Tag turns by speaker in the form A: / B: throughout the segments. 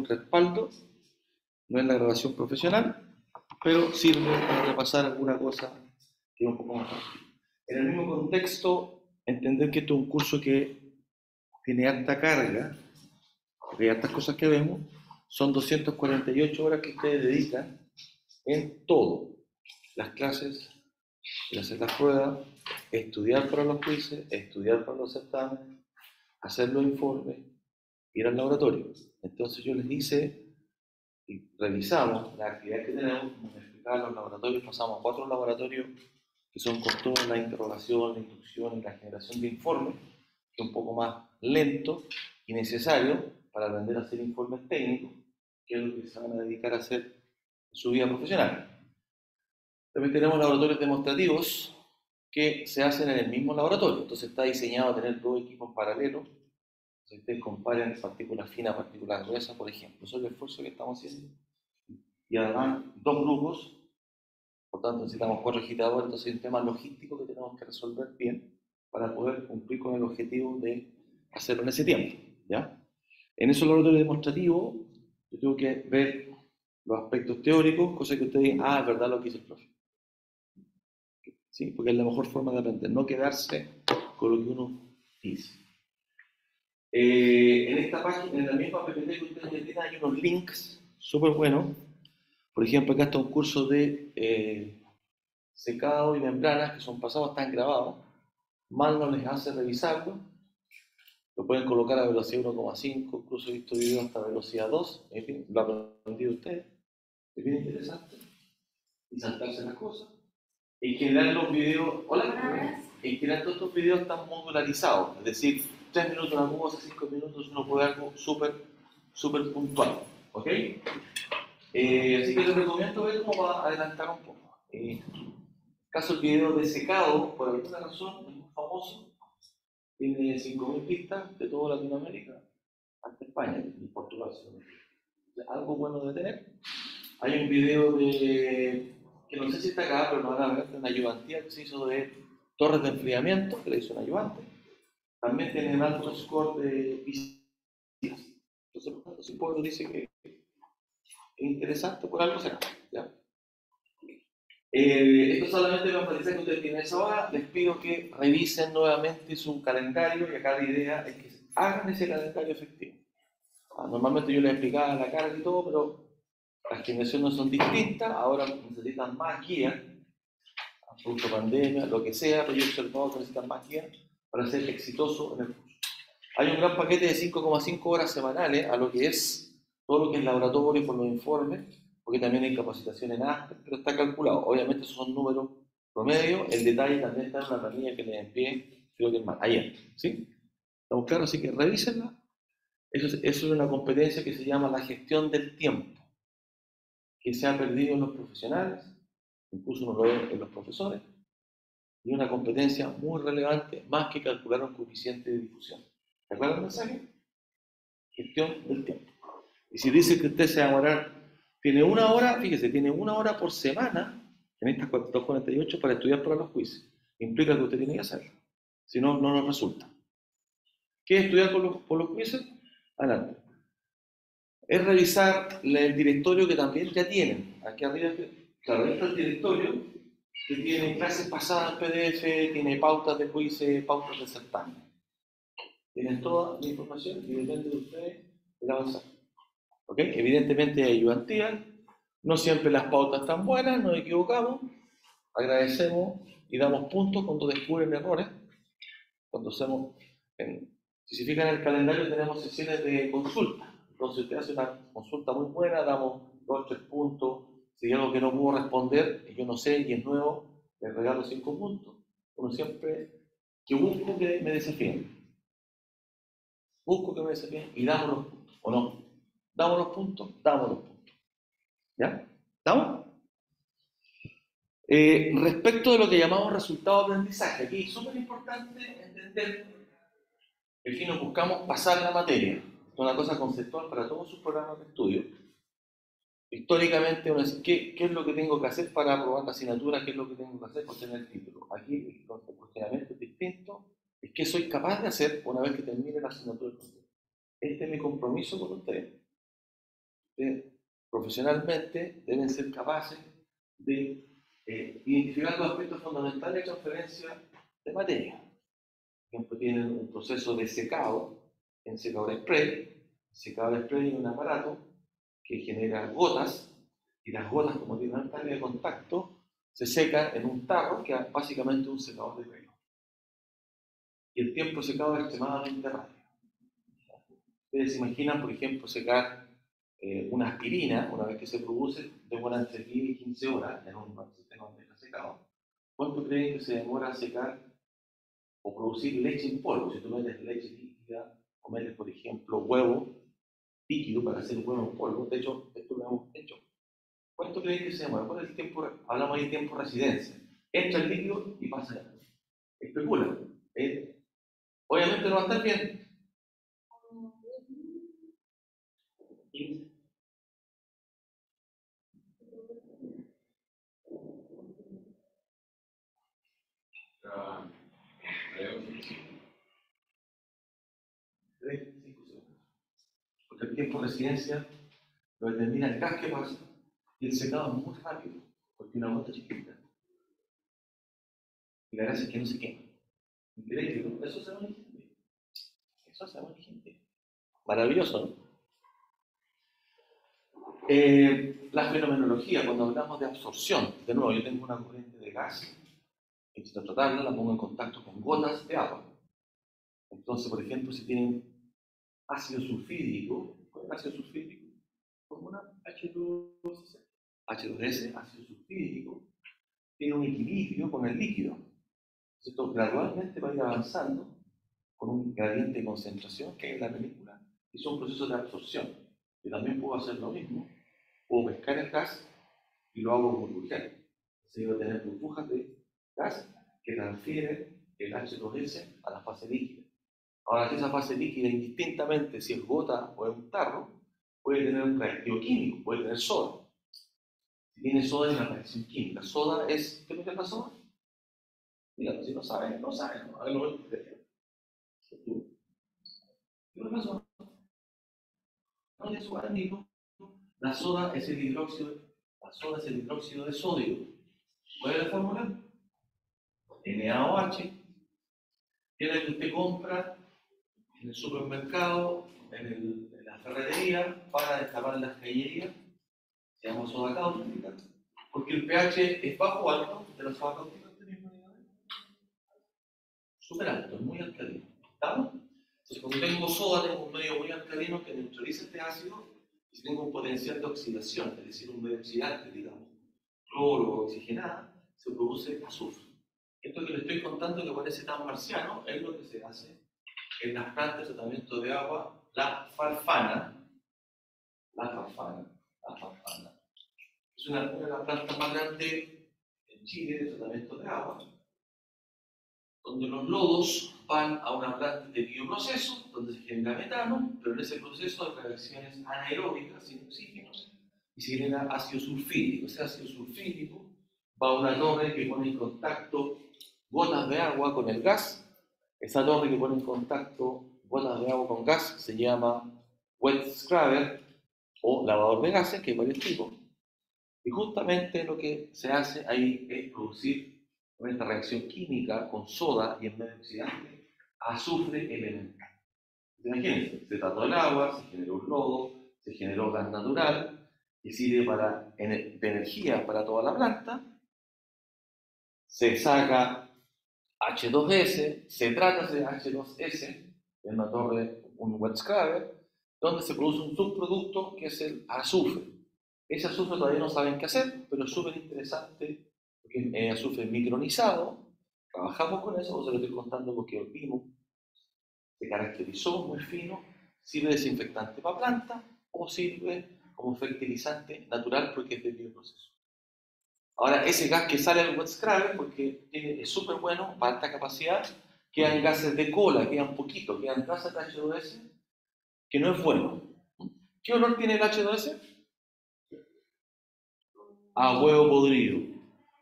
A: un respaldo, no es la grabación profesional, pero sirve para repasar alguna cosa que es un poco más fácil. En el mismo contexto, entender que esto es un curso que tiene alta carga, porque hay hartas cosas que vemos, son 248 horas que ustedes dedican en todo, las clases, hacer las pruebas, estudiar para los quizzes, estudiar para los certámenes, hacer los informes, ir al laboratorio. Entonces yo les hice y revisamos la actividad que tenemos, como me explicaba los laboratorios, pasamos a 4 laboratorios que son con toda la interrogación, la inducción y la generación de informes, que es un poco más lento y necesario para aprender a hacer informes técnicos, que es lo que se van a dedicar a hacer en su vida profesional. También tenemos laboratorios demostrativos que se hacen en el mismo laboratorio, entonces está diseñado a tener 2 equipos paralelos. Si ustedes comparen partículas finas, partículas gruesas, por ejemplo, eso es el esfuerzo que estamos haciendo. Y además, 2 grupos, por tanto necesitamos 4 agitadores, entonces hay un tema logístico que tenemos que resolver bien para poder cumplir con el objetivo de hacerlo en ese tiempo. ¿Ya? En esos laboratorios demostrativos, yo tengo que ver los aspectos teóricos, cosas que ustedes digan, ah, es verdad lo que dice el profe. ¿Sí? Porque es la mejor forma de aprender, no quedarse con lo que uno dice. En esta página, en la misma PPT que ustedes tienen, hay unos links súper buenos. Por ejemplo, acá está un curso de secado y membranas que son pasados, están grabados. Mal no les hace revisarlo. Lo pueden colocar a velocidad 1,5, incluso he visto videos hasta velocidad 2. En fin, lo han aprendido ustedes. Es bien interesante. Y saltarse las cosas. En general los videos, hola, en general todos estos videos están modularizados, es decir, 3 minutos una cosa, 5 minutos uno puede algo súper puntual, ¿ok? Así que les recomiendo ver cómo va a adelantar un poco. Caso el video de secado, por alguna razón, es muy famoso, tiene 5.000 pistas de toda Latinoamérica, hasta España y Portugal. Algo bueno de tener. Hay un video de, que no sé si está acá, pero lo van a ver, de una ayudantía que se hizo de torres de enfriamiento, que le hizo un ayudante. También tienen alto score de visitas. Entonces, si el pueblo dice que es interesante, por algo será. ¿Ya? Esto solamente para enfatizar que ustedes tienen esa hora. Les pido que revisen nuevamente su calendario, y acá la idea es que hagan ese calendario efectivo. Normalmente yo les explicaba la carga y todo, pero las generaciones son distintas, ahora necesitan más guía, producto pandemia, lo que sea, pero yo he observado que necesitan más guía para ser exitoso en el curso. Hay un gran paquete de 5,5 horas semanales a lo que es todo lo que es laboratorio por los informes, porque también hay capacitación en ASPE, pero está calculado. Obviamente esos son números promedio, el detalle también está en una planilla que les envié, creo que es más, ayer, ¿sí? ¿Estamos claros? Así que revísenla. Eso es una competencia que se llama la gestión del tiempo, que se ha perdido en los profesionales, incluso uno lo ve en los profesores, y una competencia muy relevante, más que calcular un coeficiente de difusión. ¿Te acuerdas del mensaje? Gestión del tiempo. Y si dice que usted se va a demorar, tiene 1 hora, fíjese, tiene 1 hora por semana en estas 248 para estudiar para los quizzes. Implica que usted tiene que hacerlo. Si no, no nos resulta. ¿Qué es estudiar por los quizzes? Adelante. Es revisar el directorio que también ya tienen. Aquí arriba, claro, está el directorio que tiene clases pasadas en PDF, tiene pautas de quizzes, pautas de certamen. Tienen toda la información y depende de ustedes el avanzar. ¿Okay? Evidentemente hay ayudantía, no siempre las pautas están buenas, nos equivocamos, agradecemos y damos puntos cuando descubren errores. Cuando hacemos, si se fijan en el calendario tenemos sesiones de consulta. Entonces usted hace una consulta muy buena, damos 2 o 3 puntos. Si hay algo que no puedo responder y yo no sé y es nuevo, le regalo 5 puntos. Uno siempre que busco que me desafíen. Busco que me desafíen y damos los puntos. ¿O no? Damos los puntos, damos los puntos. ¿Ya? ¿Estamos? Respecto de lo que llamamos resultado de aprendizaje, aquí es súper importante entender que aquí nos buscamos pasar la materia. Es una cosa conceptual para todos sus programas de estudio. Históricamente, uno dice, ¿qué es lo que tengo que hacer para aprobar la asignatura? ¿Qué es lo que tengo que hacer para tener el título? Aquí el cuestionamiento es distinto. Es qué soy capaz de hacer una vez que termine la asignatura. Este es mi compromiso con ustedes. profesionalmente deben ser capaces de identificar los aspectos fundamentales de transferencia de materia. Por ejemplo, tienen un proceso de secado en secador spray. Secador spray es un aparato que genera gotas, y las gotas, como tienen alta área de contacto, se secan en un tarro que es básicamente un secador de pelo. Y el tiempo de secado es extremadamente rápido. Ustedes se imaginan, por ejemplo, secar una aspirina, una vez que se produce, demora entre 10 y 15 horas en un sistema de secado. ¿Cuánto creen que se demora a secar o producir leche en polvo? Si tú metes leche líquida o metes, por ejemplo, huevo líquido para hacer huevo en polvo, de hecho, esto lo hemos hecho. ¿Cuánto creen que se demora? ¿Cuál es el tiempo? Hablamos ahí de tiempo de residencia. Entra el líquido y pasa ya. Especula. Obviamente no va a estar bien. 15. Ah, 3, 5 segundos. Porque el tiempo de residencia lo determina el gas que pasa y el secado es muy rápido, porque una gota chiquita. Y la gracia es que no se quema. Increíble, ¿no? Eso se llama ingeniería. Eso se llama ingeniería. Maravilloso, ¿no? La fenomenología, cuando hablamos de absorción, de nuevo, yo tengo una corriente de gas, necesito tratarla, la pongo en contacto con gotas de agua. Entonces, por ejemplo, si tienen ácido sulfídrico, ¿cuál es el ácido sulfídrico? Como una H2S. H2S, ácido sulfídrico, tiene un equilibrio con el líquido. Esto gradualmente va a ir avanzando con un gradiente de concentración que hay en la película, y son procesos de absorción. Yo también puedo hacer lo mismo, puedo pescar el gas y lo hago burbujear. Así voy a tener burbujas de gas que transfieren el H2S a la fase líquida. Ahora, que esa fase líquida, indistintamente si es gota o es un tarro, puede tener un reactivo químico, puede tener soda. Si tiene soda, es una reacción química. Soda es, ¿qué es la soda? Mira, si no saben, no saben. ¿No? A ver, no ¿qué es la soda? No es orgánico. La soda es el hidróxido, la soda es el hidróxido de sodio. ¿Cuál es la fórmula? NaOH, que es la que usted compra en el supermercado, en la ferretería, para destapar las cañerías. Se llama soda cáustica, porque el pH es bajo o alto de la soda cáustica. Súper alto, es muy alcalino. ¿Estamos? Entonces, cuando tengo soda, tengo un medio muy alcalino que neutraliza este ácido, y si tengo un potencial de oxidación, es decir, un medio oxidante, digamos, cloro o oxigenada, se produce azufre. Esto que le estoy contando que parece tan marciano es lo que se hace en las plantas de tratamiento de agua, la farfana. La farfana, la farfana. Es una de las plantas más grandes en Chile de tratamiento de agua, donde los lodos van a una planta de bioproceso, donde se genera metano, pero en ese proceso hay reacciones anaeróbicas sin oxígeno y se genera ácido sulfídrico. Ese ácido sulfídrico va a una torre que pone en contacto gotas de agua con el gas. Esa torre que pone en contacto gotas de agua con gas se llama wet scrubber o lavador de gases, que hay varios tipos. Y justamente lo que se hace ahí es producir con esta reacción química con soda y en medio oxidante azufre elemental. Imagínense, se trató el agua, se generó un lodo, se generó gas natural que sirve de energía para toda la planta. Se saca H2S, se trata ese H2S en una torre, un wet scrubber, donde se produce un subproducto que es el azufre. Ese azufre todavía no saben qué hacer, pero es súper interesante porque es azufre micronizado. Trabajamos con eso, os lo estoy contando porque el vino se caracterizó muy fino, sirve de desinfectante para planta o sirve como fertilizante natural porque es de bioproceso. Ahora, ese gas que sale del wet scrubber, porque es súper bueno, para alta capacidad, quedan gases de cola, quedan poquitos, quedan gases de H2S, que no es bueno. ¿Qué olor tiene el H2S? A huevo podrido.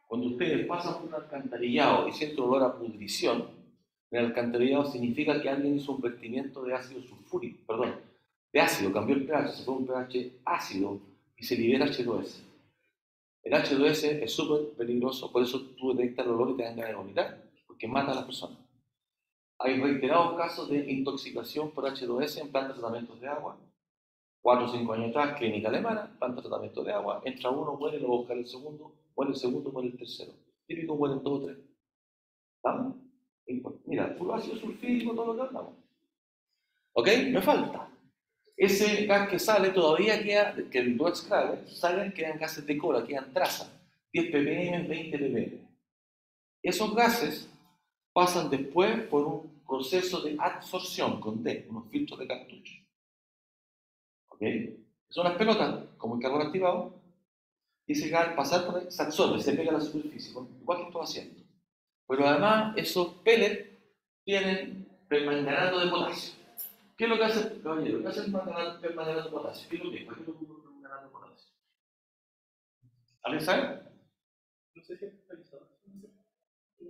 A: Cuando ustedes pasan por un alcantarillado y sienten olor a pudrición, el alcantarillado significa que alguien hizo un vertimiento de ácido sulfúrico, perdón, de ácido, cambió el pH, se fue a un pH ácido y se libera H2S. El H2S es súper peligroso, por eso tú detectas el olor y te dan ganas de vomitar, porque mata a las personas. Hay reiterados casos de intoxicación por H2S en plantas de tratamientos de agua. 4 o 5 años atrás, clínica alemana, planta de tratamiento de agua, entra uno, muere, lo va a buscar el segundo, muere el tercero. Típico mueren 2 o 3. ¿Estamos? Mira, puro ácido sulfídrico, todo lo que hablamos. ¿Ok? Me falta. Ese gas que sale todavía queda, que el do extrae, salen, quedan gases de cola, quedan trazas. 10 ppm, 20 ppm. Esos gases pasan después por un proceso de adsorción con D, unos filtros de cartucho. ¿Ok? Son unas pelotas, como el carbón activado, y ese gas al pasar por ahí se absorbe, se pega a la superficie, igual que estoy haciendo. Pero además, esos pellets tienen permanganato de potasio. ¿Qué es lo que hace, caballero? ¿Qué hace el permanganato de potasio? ¿Qué es lo que es? ¿Para qué lo ocupa el permanganato de potasio? ¿Alguien sabe?
B: No sé si es catalizador.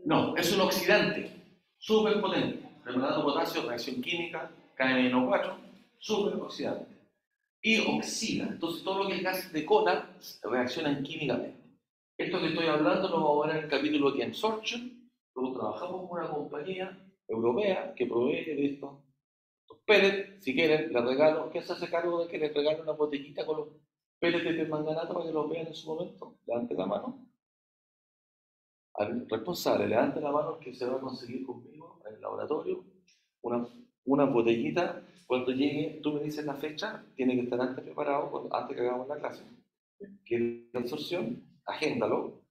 A: No, es un oxidante súper potente. Permanganato de potasio, reacción química, KMNO4, súper oxidante. Y oxida. Entonces, todo lo que es gas de cola reaccionan químicamente. Esto que estoy hablando lo vamos a ver en el capítulo de Absorption. Luego trabajamos con una compañía europea que provee de estos pellets. Si quieren, les regalo, ¿qué se hace cargo de que les regalo una botellita con los pellets de permanganato para que los vean en su momento? Levanten la mano. Al responsable, levante la mano que se va a conseguir conmigo en el laboratorio una botellita. Cuando llegue, tú me dices la fecha, tiene que estar antes preparado, antes que hagamos la clase. Que es la absorción, agéndalo.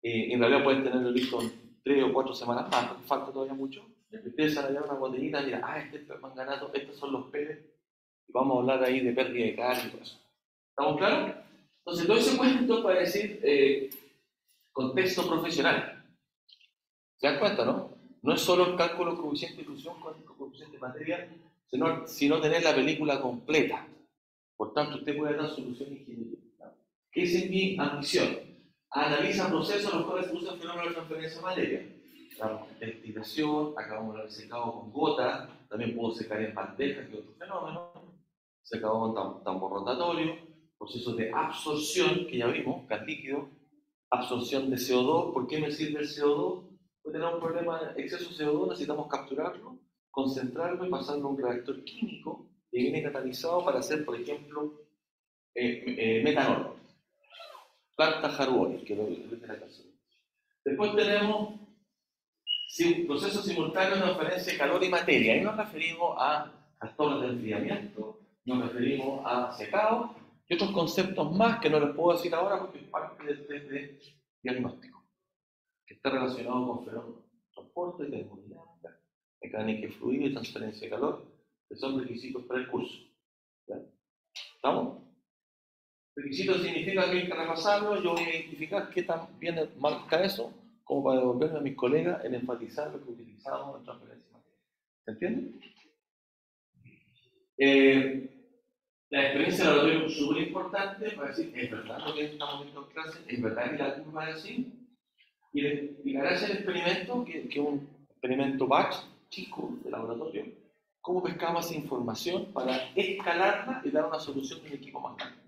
A: En realidad puedes tenerlo listo en 3 o 4 semanas más, porque falta todavía mucho. Empiezan a hallar una botellita, mira, este es el permanganato, estos son los pellets, y vamos a hablar ahí de pérdida de carga y todo eso. ¿Estamos claros? Entonces, todo ese cuento para decir contexto profesional. ¿Se dan cuenta, no? No es solo el cálculo coeficiente de fusión con coeficiente de materia, sino tener la película completa. Por tanto, usted puede dar solución ingeniería. Esa es mi ambición. Analiza procesos en los cuales se usa el fenómeno de transferencia de materia. La destilación, acabamos de haber secado con gota, también puedo secar en bandejas, que es otro fenómeno, secado con tambor rotatorio, procesos de absorción, que ya vimos, gas líquido, absorción de CO2. ¿Por qué me sirve el CO2? Pues tenemos un problema de exceso de CO2, necesitamos capturarlo, concentrarlo y pasarlo a un reactor químico que viene catalizado para hacer, por ejemplo, metanol, planta Haruori, que lo dice la canción. Después tenemos procesos simultáneos de transferencia de calor y materia. Ahí nos referimos a trastornos de enfriamiento, nos referimos a secado y otros conceptos más que no les puedo decir ahora porque es parte del test de diagnóstico, que está relacionado con fenómenos de transporte, termodinámica, mecánica de fluido y transferencia de calor, que son requisitos para el curso. ¿Ya? ¿Estamos? Requisito significa que hay que repasarlo, yo voy a identificar qué tan bien marca eso, como para devolverme a mis colegas en enfatizar lo que utilizamos en transferencia de materia. ¿Se entiende? La experiencia de laboratorio es súper importante para decir, es verdad lo que estamos viendo en clase, es verdad que la curva es así, y la gracia del experimento, que es un experimento batch chico de laboratorio, cómo pescamos esa información para escalarla y dar una solución de un equipo más grande.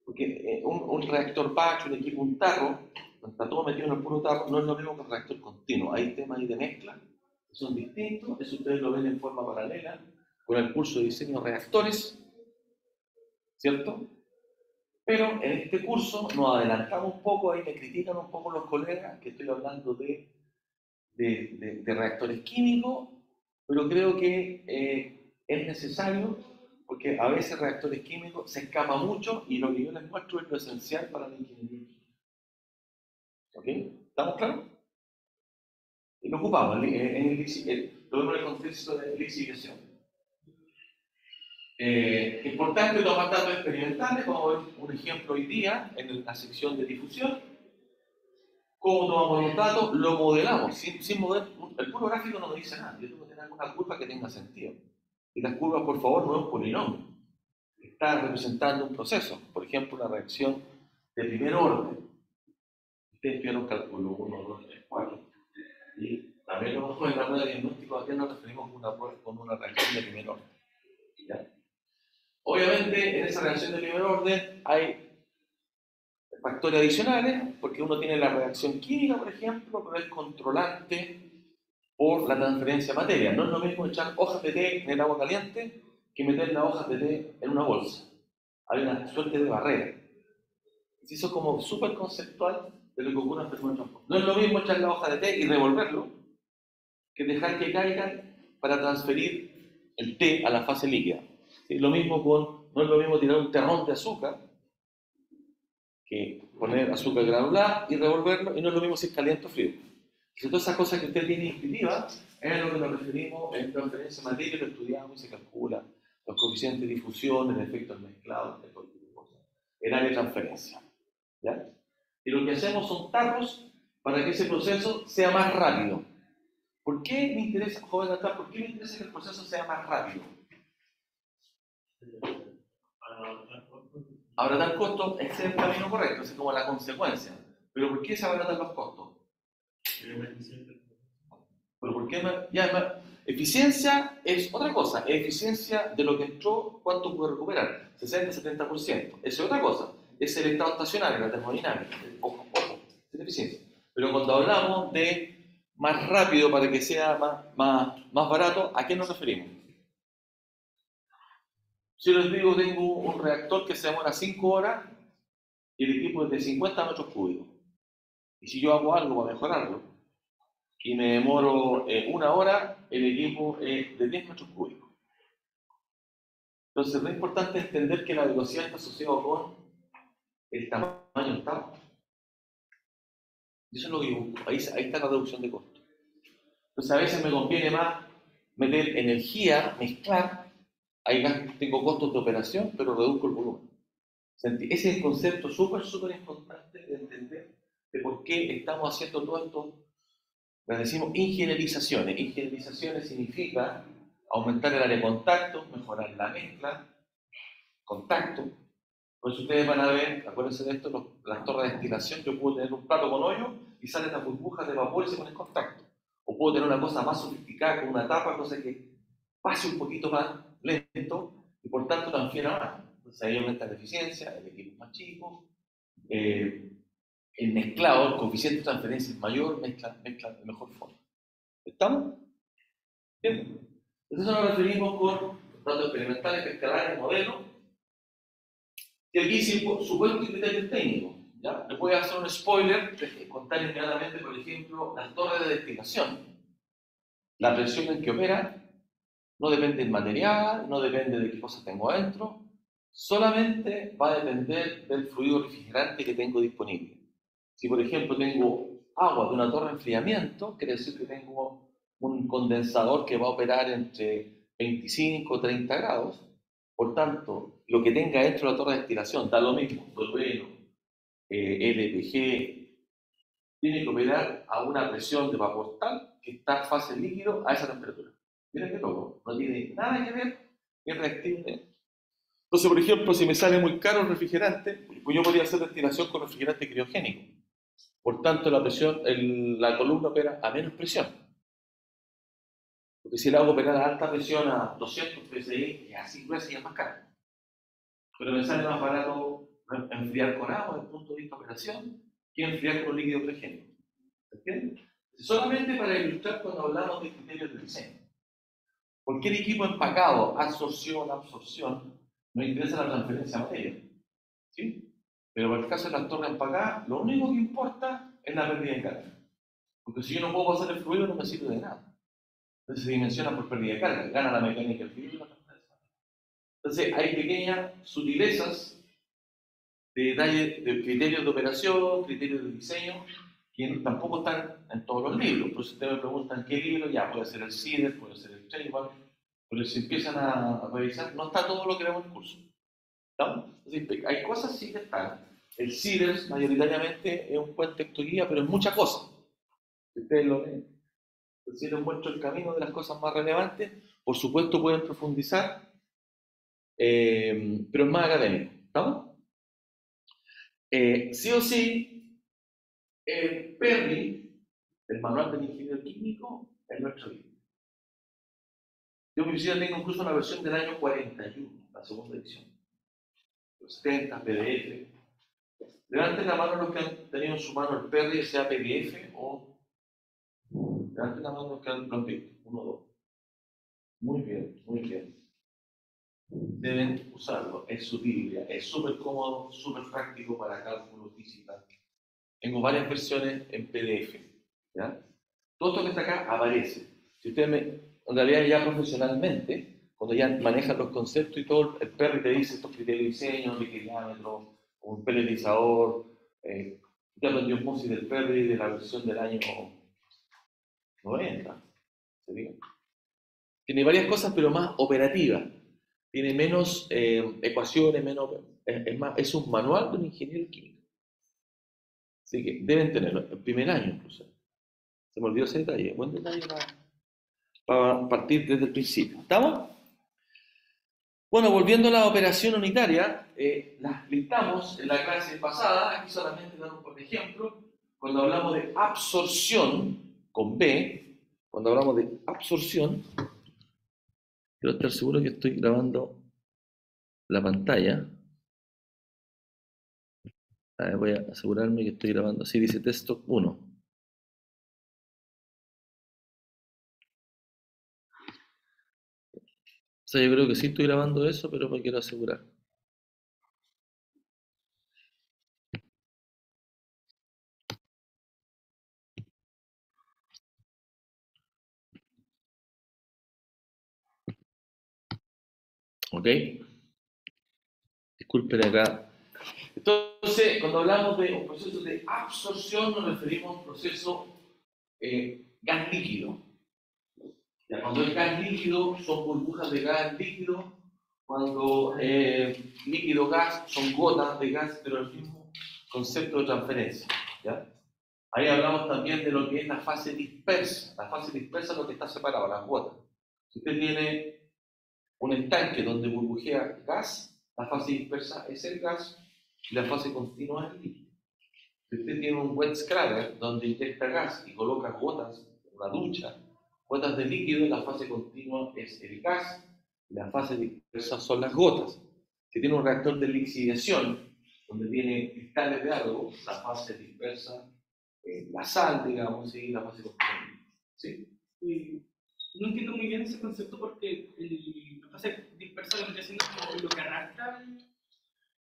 A: Porque un reactor batch, un equipo, un tarro, está todo metido en el puro tarro, no es lo mismo que un reactor continuo. Hay temas ahí de mezcla que son distintos, eso ustedes lo ven en forma paralela con el curso de diseño de reactores, ¿cierto? Pero en este curso nos adelantamos un poco, ahí me critican un poco los colegas, que estoy hablando de reactores químicos, pero creo que es necesario porque a veces reactores químicos se escapa mucho y lo que yo les muestro es lo esencial para la ingeniería. ¿Ok? ¿Estamos claros? Y lo ocupamos, lo vemos en el contexto de lixiviación. Importante tomar datos experimentales, vamos a ver un ejemplo hoy día en la sección de difusión. ¿Cómo tomamos los datos? Lo modelamos. Sin modelar, el puro gráfico no me dice nada. Yo tengo que tener alguna curva que tenga sentido. Y las curvas, por favor, no es un polinomio. Está representando un proceso. Por ejemplo, una reacción de primer orden. Ustedes tuvieron cálculo 1, 2, 3, 4. Y también en la prueba de diagnóstico, ¿a qué nos referimos con una reacción de primer orden? ¿Ya? Obviamente, en esa reacción de primer orden hay factores adicionales, porque uno tiene la reacción química, por ejemplo, pero es controlante por la transferencia de materia. No es lo mismo echar hojas de té en el agua caliente que meter las hojas de té en una bolsa. Hay una suerte de barrera. Y eso es como súper conceptual de lo que ocurre en el fenómeno de transporte. No es lo mismo echar la hoja de té y revolverlo que dejar que caigan para transferir el té a la fase líquida. ¿Sí? No es lo mismo tirar un terrón de azúcar que poner azúcar granulada y revolverlo, y no es lo mismo si es caliente o frío. Entonces, todas esas cosas que usted tiene intuitivas es a lo que nos referimos en transferencia de materia, lo estudiamos y se calcula los coeficientes de difusión, el efecto del mezclado, el área de transferencia. ¿Ya? Y lo que hacemos son tarros para que ese proceso sea más rápido. ¿Por qué me interesa, joven Natal, por qué me interesa que el proceso sea más rápido? Abaratar costos es el camino correcto, es como la consecuencia. Pero ¿por qué se abaratan los costos? Pero ¿por qué eficiencia es otra cosa, es eficiencia de lo que entró, cuánto puede recuperar, 60-70%. Esa es otra cosa, es el estado estacionario, la termodinámica, ojo, es eficiencia. Pero cuando hablamos de más rápido para que sea más barato, ¿a qué nos referimos? Si les digo, tengo un reactor que se demora 5 horas y el equipo es de 50 metros cúbicos. Y si yo hago algo para mejorarlo y me demoro 1 hora, el equipo es de 10 metros cúbicos. Entonces, lo importante es entender que la velocidad está asociada con el tamaño del estado. Eso es lo que yo busco. Ahí está la reducción de costos. Entonces, a veces me conviene más meter energía, mezclar. Ahí tengo costos de operación, pero reduzco el volumen. Ese es el concepto súper importante de entender de por qué estamos haciendo todo esto. Le decimos ingenierizaciones. Ingenierizaciones significa aumentar el área de contacto, mejorar la mezcla, contacto. Por eso ustedes van a ver, acuérdense de esto, las torres de destilación. Yo puedo tener un plato con hoyo y salen las burbujas de vapor y se ponen en contacto. O puedo tener una cosa más sofisticada con una tapa, cosa que pase un poquito más lento y por tanto transfiera más. Entonces ahí aumenta la eficiencia, el equipo es más chico, el mezclado, el coeficiente de transferencia es mayor, mezcla de mejor forma. ¿Estamos? Bien. Entonces nos referimos con datos experimentales, escalares, modelos, y aquí sí, supuesto y criterios técnicos. ¿Ya? Les voy a hacer un spoiler, contar inmediatamente, por ejemplo, las torres de destilación. La presión en que opera no depende del material, no depende de qué cosas tengo adentro, solamente va a depender del fluido refrigerante que tengo disponible. Si, por ejemplo, tengo agua de una torre de enfriamiento, quiere decir que tengo un condensador que va a operar entre 25 y 30 grados. Por tanto, lo que tenga dentro de la torre de destilación, da lo mismo, tolueno, LPG, tiene que operar a una presión de vapor tal que está en fase líquido a esa temperatura. Miren qué loco, no tiene nada que ver, es reactivo. Entonces, por ejemplo, si me sale muy caro el refrigerante, pues yo podría hacer destilación con refrigerante criogénico. Por tanto, la columna opera a menos presión. Porque si el agua opera a alta presión a 200 psi, y así veces ya es más caro. Pero me sale más barato enfriar con agua desde el punto de vista de operación que enfriar con líquido oxigénico. ¿Se entiende? Solamente para ilustrar cuando hablamos de criterios de diseño. Cualquier equipo empacado, absorción, nos interesa la transferencia de materia. ¿Sí? Pero para el caso de las torres empacadas, lo único que importa es la pérdida de carga. Porque si yo no puedo pasar el fluido, no me sirve de nada. Entonces se dimensiona por pérdida de carga, gana la mecánica del fluido y la transferencia. Entonces hay pequeñas sutilezas de detalles, de criterios de operación, criterios de diseño, que tampoco están en todos los libros. Por eso ustedes me preguntan qué libro, ya puede ser el CIDER, puede ser el Trademark, pero si empiezan a revisar, no está todo lo que vemos en el curso. ¿No? Entonces, hay cosas sí que están. El CIDER mayoritariamente es un buen texto guía, pero es mucha cosa. Si ustedes lo leen, el CIDER muestra el camino de las cosas más relevantes. Por supuesto pueden profundizar, pero es más académico. ¿Estamos? Sí o sí, el PERRI, el manual del ingeniero químico, es nuestro libro. Yo en mi oficina tengo incluso una versión del año 41, la segunda edición. Los 70, PDF. Levanten la mano los que han tenido en su mano el Perry, sea PDF o... Levanten la mano los que han visto. 1, 2. Muy bien, muy bien. Deben usarlo. Es su Biblia. Es súper cómodo, súper práctico para cálculo, física. Tengo varias versiones en PDF. ¿Ya? Todo esto que está acá aparece. Si ustedes en realidad ya profesionalmente, cuando ya manejan los conceptos y todo, el Perry te dice estos criterios de diseño, de diámetro, un periodizador. Ya aprendió música del Perry de la versión del año 90. ¿Sería? Tiene varias cosas, pero más operativas. Tiene menos ecuaciones, menos, es un manual de un ingeniero químico. Así que deben tenerlo, el primer año incluso. Se me olvidó ese detalle. Buen detalle para partir desde el principio. ¿Estamos? Bueno, volviendo a la operación unitaria, las listamos en la clase pasada. Aquí solamente damos por ejemplo. Cuando hablamos de absorción, con B, cuando hablamos de absorción, quiero estar seguro que estoy grabando la pantalla. A ver, voy a asegurarme que estoy grabando. Así dice texto 1. O sea, yo creo que sí estoy grabando eso, pero me quiero asegurar. ¿Ok? Disculpen acá. Entonces, cuando hablamos de un proceso de absorción, nos referimos a un proceso gas líquido. Ya, cuando es gas líquido, son burbujas de gas líquido. Cuando líquido gas, son gotas de gas, pero el mismo concepto de transferencia. ¿Ya? Ahí hablamos también de lo que es la fase dispersa. La fase dispersa es lo que está separado, las gotas. Si usted tiene un estanque donde burbujea gas, la fase dispersa es el gas y la fase continua es el líquido. Si usted tiene un wet scrubber donde inyecta gas y coloca gotas, una ducha, gotas de líquido, la fase continua es el gas y la fase dispersa son las gotas. Si tiene un reactor de lixiviación donde tiene cristales de algo, la fase dispersa es la sal, digamos, y la fase continua. ¿Sí?
B: No entiendo muy bien ese concepto porque la fase dispersa lo que está haciendo como lo que arrastra.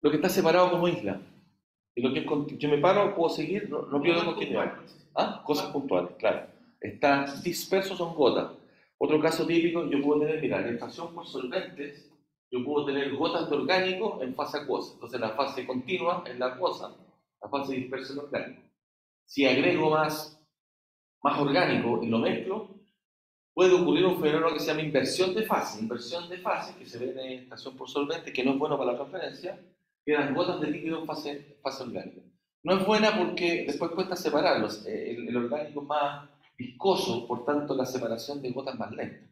A: Lo que está separado como isla. Y lo que yo me paro, puedo seguir, no pierdo continuidad. ¿Ah? Cosas puntuales, claro. Están dispersos, son gotas. Otro caso típico, yo puedo tener, mira, en extracción por solventes, yo puedo tener gotas de orgánico en fase acuosa. Entonces la fase continua es la acuosa, la fase dispersa es el orgánico. Si agrego más orgánico y lo mezclo, puede ocurrir un fenómeno que se llama inversión de fase. Inversión de fase, que se ve en extracción por solvente, que no es bueno para la transferencia, que las gotas de líquido en fase orgánica. No es buena porque después cuesta separarlos. El orgánico es más viscoso, por tanto la separación de gotas más lenta.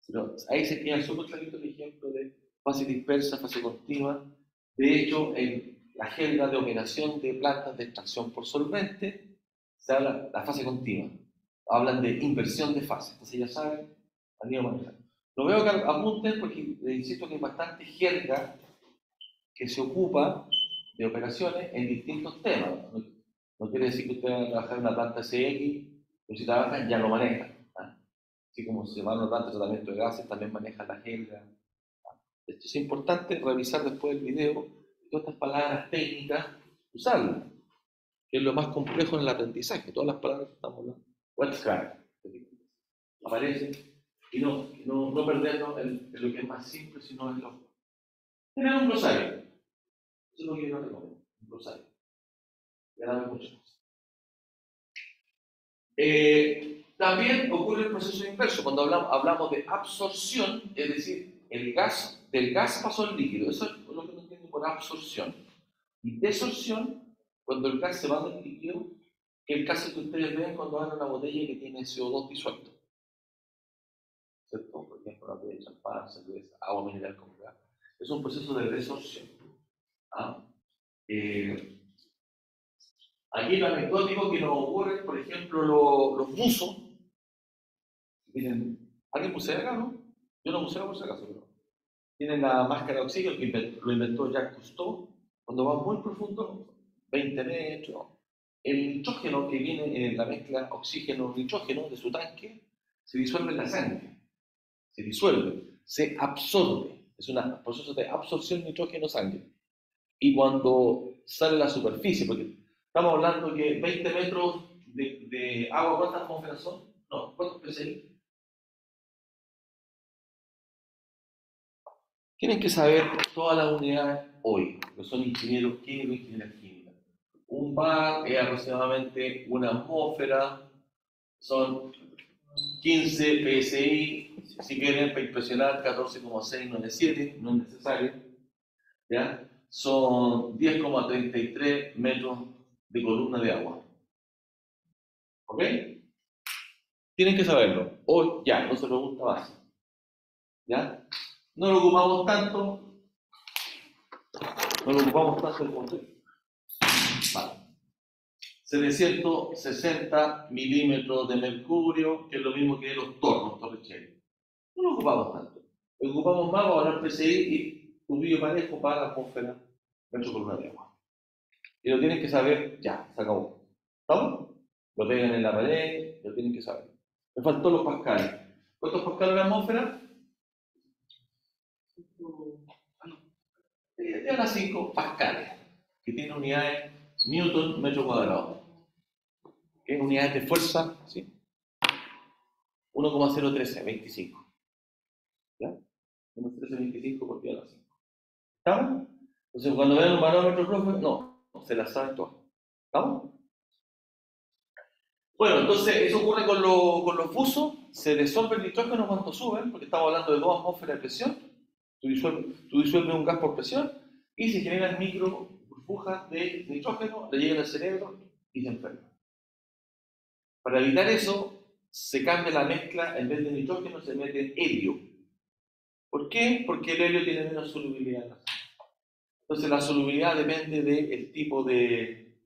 A: Pero ahí se queda súper clarito el ejemplo de fase dispersa, fase continua. De hecho, en la agenda de operación de plantas de extracción por solvente, se habla de la fase continua. Hablan de inversión de fase. Entonces ya saben, al a manejar. Lo veo que apunten porque insisto que hay bastante jerga que se ocupa de operaciones en distintos temas. No quiere decir que ustedes van a trabajar en una planta CX, pero si trabajan ya lo manejan. Así como se van a una planta de tratamiento de gases, también manejan la jerga. Esto es importante revisar después del video, todas estas palabras técnicas, usarlas, que es lo más complejo en el aprendizaje. Todas las palabras que estamos hablando. What's crack? Aparece y no perdernos en lo que es más simple, sino en lo. Tener un glosario. Eso es lo que yo recomiendo, un glosario. Ya dame muchas cosas. También ocurre el proceso inverso. Cuando hablamos de absorción, es decir, del gas pasó al líquido. Eso es lo que entiendo por absorción. Y desorción, cuando el gas se va del líquido, que es el caso que ustedes ven cuando abren una botella que tiene CO2 disuelto. ¿Cierto? Por ejemplo, una botella de champán, cerveza, agua mineral con gas. Es un proceso de desorción. ¿Ah? Aquí lo anecdótico que nos ocurre, por ejemplo, los buzos, tienen ¿Alguien puse acá, no? Yo no puse por si acaso, pero tienen la máscara de oxígeno que lo inventó Jacques Cousteau. Cuando va muy profundo, 20 metros, el nitrógeno que viene en la mezcla oxígeno-nitrógeno de su tanque se disuelve en la sangre, se disuelve, se absorbe, es un proceso de absorción nitrógeno-sangre. Y cuando sale a la superficie, porque estamos hablando que 20 metros de agua, ¿cuántas atmósferas son? No, ¿cuántos PSI? Tienen que saber todas las unidades hoy, que son ingenieros químicos y ingenieras químicas. Un bar es aproximadamente una atmósfera, son 15 PSI, si quieren para impresionar, 14,697, no es necesario, ¿ya? Son 10,33 metros de columna de agua. ¿Ok? Tienen que saberlo. Hoy ya, no se pregunta más. ¿Ya? No lo ocupamos tanto, el concepto. Vale. 760 milímetros de mercurio, que es lo mismo que los Torricelli. No lo ocupamos tanto. Lo ocupamos más para hablar PCI y tubillo parejo para la atmósfera metro columna de agua. Y lo tienen que saber ya, se acabó. ¿Estamos? Lo pegan en la pared, lo tienen que saber. Me faltó los pascales. ¿Cuántos pascales en la atmósfera? De las 5 pascales, que tiene unidades Newton metro cuadrado. ¿Qué unidades de fuerza? ¿Sí? 1,01325. ¿Ya? 1,01325 por 10 a la 5. ¿Estamos? Entonces, cuando vean un barómetro, profe, no, se las saben todas. ¿Estamos? Bueno, entonces eso ocurre con los buzos, se disuelve el nitrógeno cuando suben, porque estamos hablando de 2 atmósferas de presión, tú disuelves un gas por presión, y se generan micro burbujas de nitrógeno, le llegan al cerebro y se enferman. Para evitar eso, se cambia la mezcla, en vez de nitrógeno se mete helio. ¿Por qué? Porque el helio tiene menos solubilidad en la sangre. Entonces la solubilidad depende del tipo de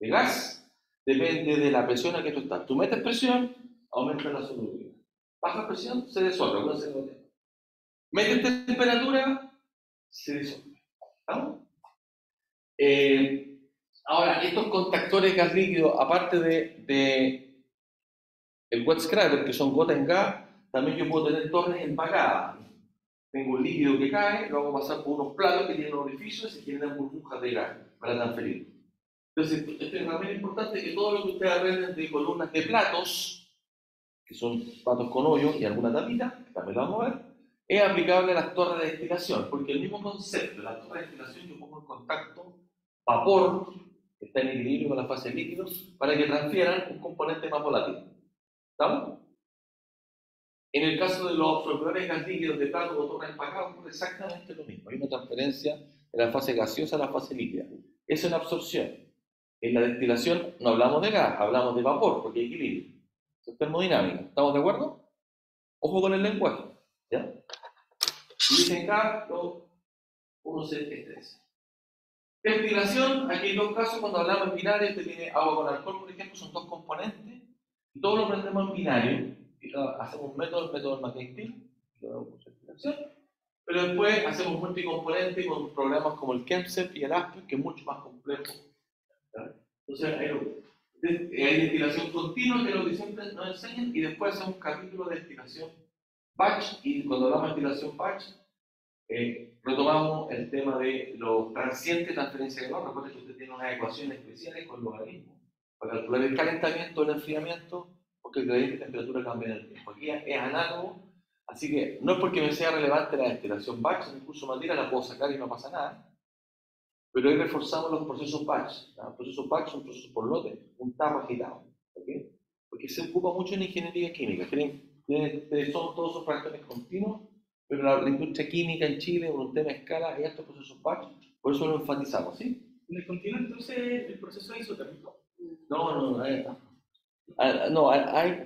A: gas, depende de la presión a que tú estás. Tú metes presión, aumenta la solubilidad. Baja presión, se disuelve, no se botea. Metes temperatura, se disuelve. ¿Estamos? Ahora, estos contactores gas líquido, aparte de el wet scraper, que son gotas en gas, también yo puedo tener torres empacadas. Tengo un líquido que cae, lo hago pasar por unos platos que tienen orificios y se generan burbujas de gas para transferir. Entonces, esto es también importante que todo lo que ustedes aprenden de columnas de platos, que son platos con hoyo y alguna tapita, que también lo vamos a ver, es aplicable a las torres de destilación, porque el mismo concepto, la torre de destilación yo pongo en contacto vapor, que está en equilibrio con la fase de líquidos, para que transfieran un componente más volátil. ¿Estamos? En el caso de los absorbedores gas líquidos de plato o torre empacada ocurre exactamente lo mismo. Hay una transferencia de la fase gaseosa a la fase líquida. Eso es la absorción. En la destilación no hablamos de gas, hablamos de vapor, porque hay equilibrio. Es termodinámica. ¿Estamos de acuerdo? Ojo con el lenguaje. ¿Ya? Si dicen gas, uno se estresa. Destilación, aquí hay dos casos. Cuando hablamos en binario, este tiene agua con alcohol, por ejemplo, son dos componentes. Y todos lo aprendemos en binario. Y hacemos el método McCain-Thiel, pero después hacemos multicomponente con programas como el ChemSep y el ASPE, que es mucho más complejo. Entonces, hay destilación continua, que es lo que siempre nos enseñan, y después hacemos un capítulo de destilación batch, y cuando hablamos de destilación batch, retomamos el tema de los transientes de transferencia de calor. Recuerden que usted tiene unas ecuaciones especiales con logaritmos para calcular el calentamiento o el enfriamiento, porque el gradiente de temperatura cambia en el tiempo. Aquí es análogo, así que no es porque me sea relevante la destilación batch, en el curso materia la puedo sacar y no pasa nada, pero ahí reforzamos los procesos batch. Los procesos batch son procesos por lote, un tarro agitado, ¿okay? Porque se ocupa mucho en ingeniería química. Son todos esos reactores continuos, pero la industria química en Chile, por un tema de escala, hay estos procesos batch, por eso lo enfatizamos, ¿sí?
B: ¿En el continuo entonces el proceso es isotérmico?
A: No, hay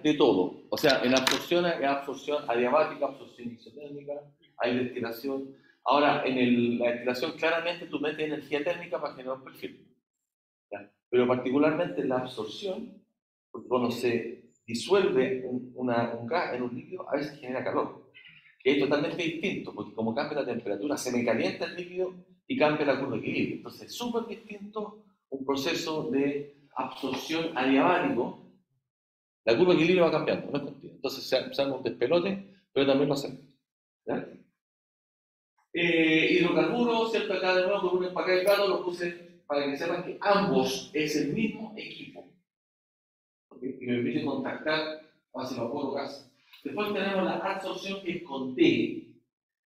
A: de todo. O sea, en absorción hay absorción adiabática, absorción isotérmica, hay destilación. Ahora, la destilación claramente tú metes energía térmica para generar un perfil. ¿Ya? Pero particularmente en la absorción, porque bueno, se disuelve un gas en un líquido, a veces genera calor, que es totalmente distinto, porque como cambia la temperatura, se me calienta el líquido y cambia la curva de equilibrio. Entonces es súper distinto un proceso de absorción adiabático. La curva de equilibrio va cambiando, no es continua. Entonces se arma un despelote, pero también lo hacemos. Hidrocarburos, ¿cierto? Acá de nuevo con un empaque de plato lo puse para que sepan que ambos es el mismo equipo. ¿Okay? Y me permite contactar hacia vapor o gas. Después tenemos la absorción que es con T.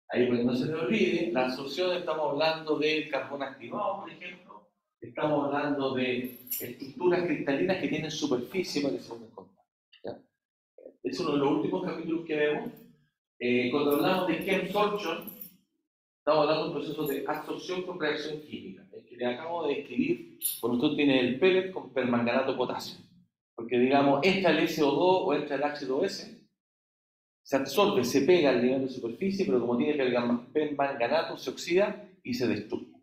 A: Ahí, para que no se me olvide, la absorción estamos hablando del carbón activado, por ejemplo. Estamos hablando de estructuras cristalinas que tienen superficie para que se puedan encontrar. Es uno de los últimos capítulos que vemos. Cuando hablamos de chemsorption, estamos hablando de un proceso de absorción con reacción química. El que le acabo de escribir, cuando usted tiene el pellet con permanganato de potasio. Porque digamos, entra el SO2 o entra el H2S, se absorbe, se pega al nivel de superficie, pero como tiene permanganato, se oxida y se destruye.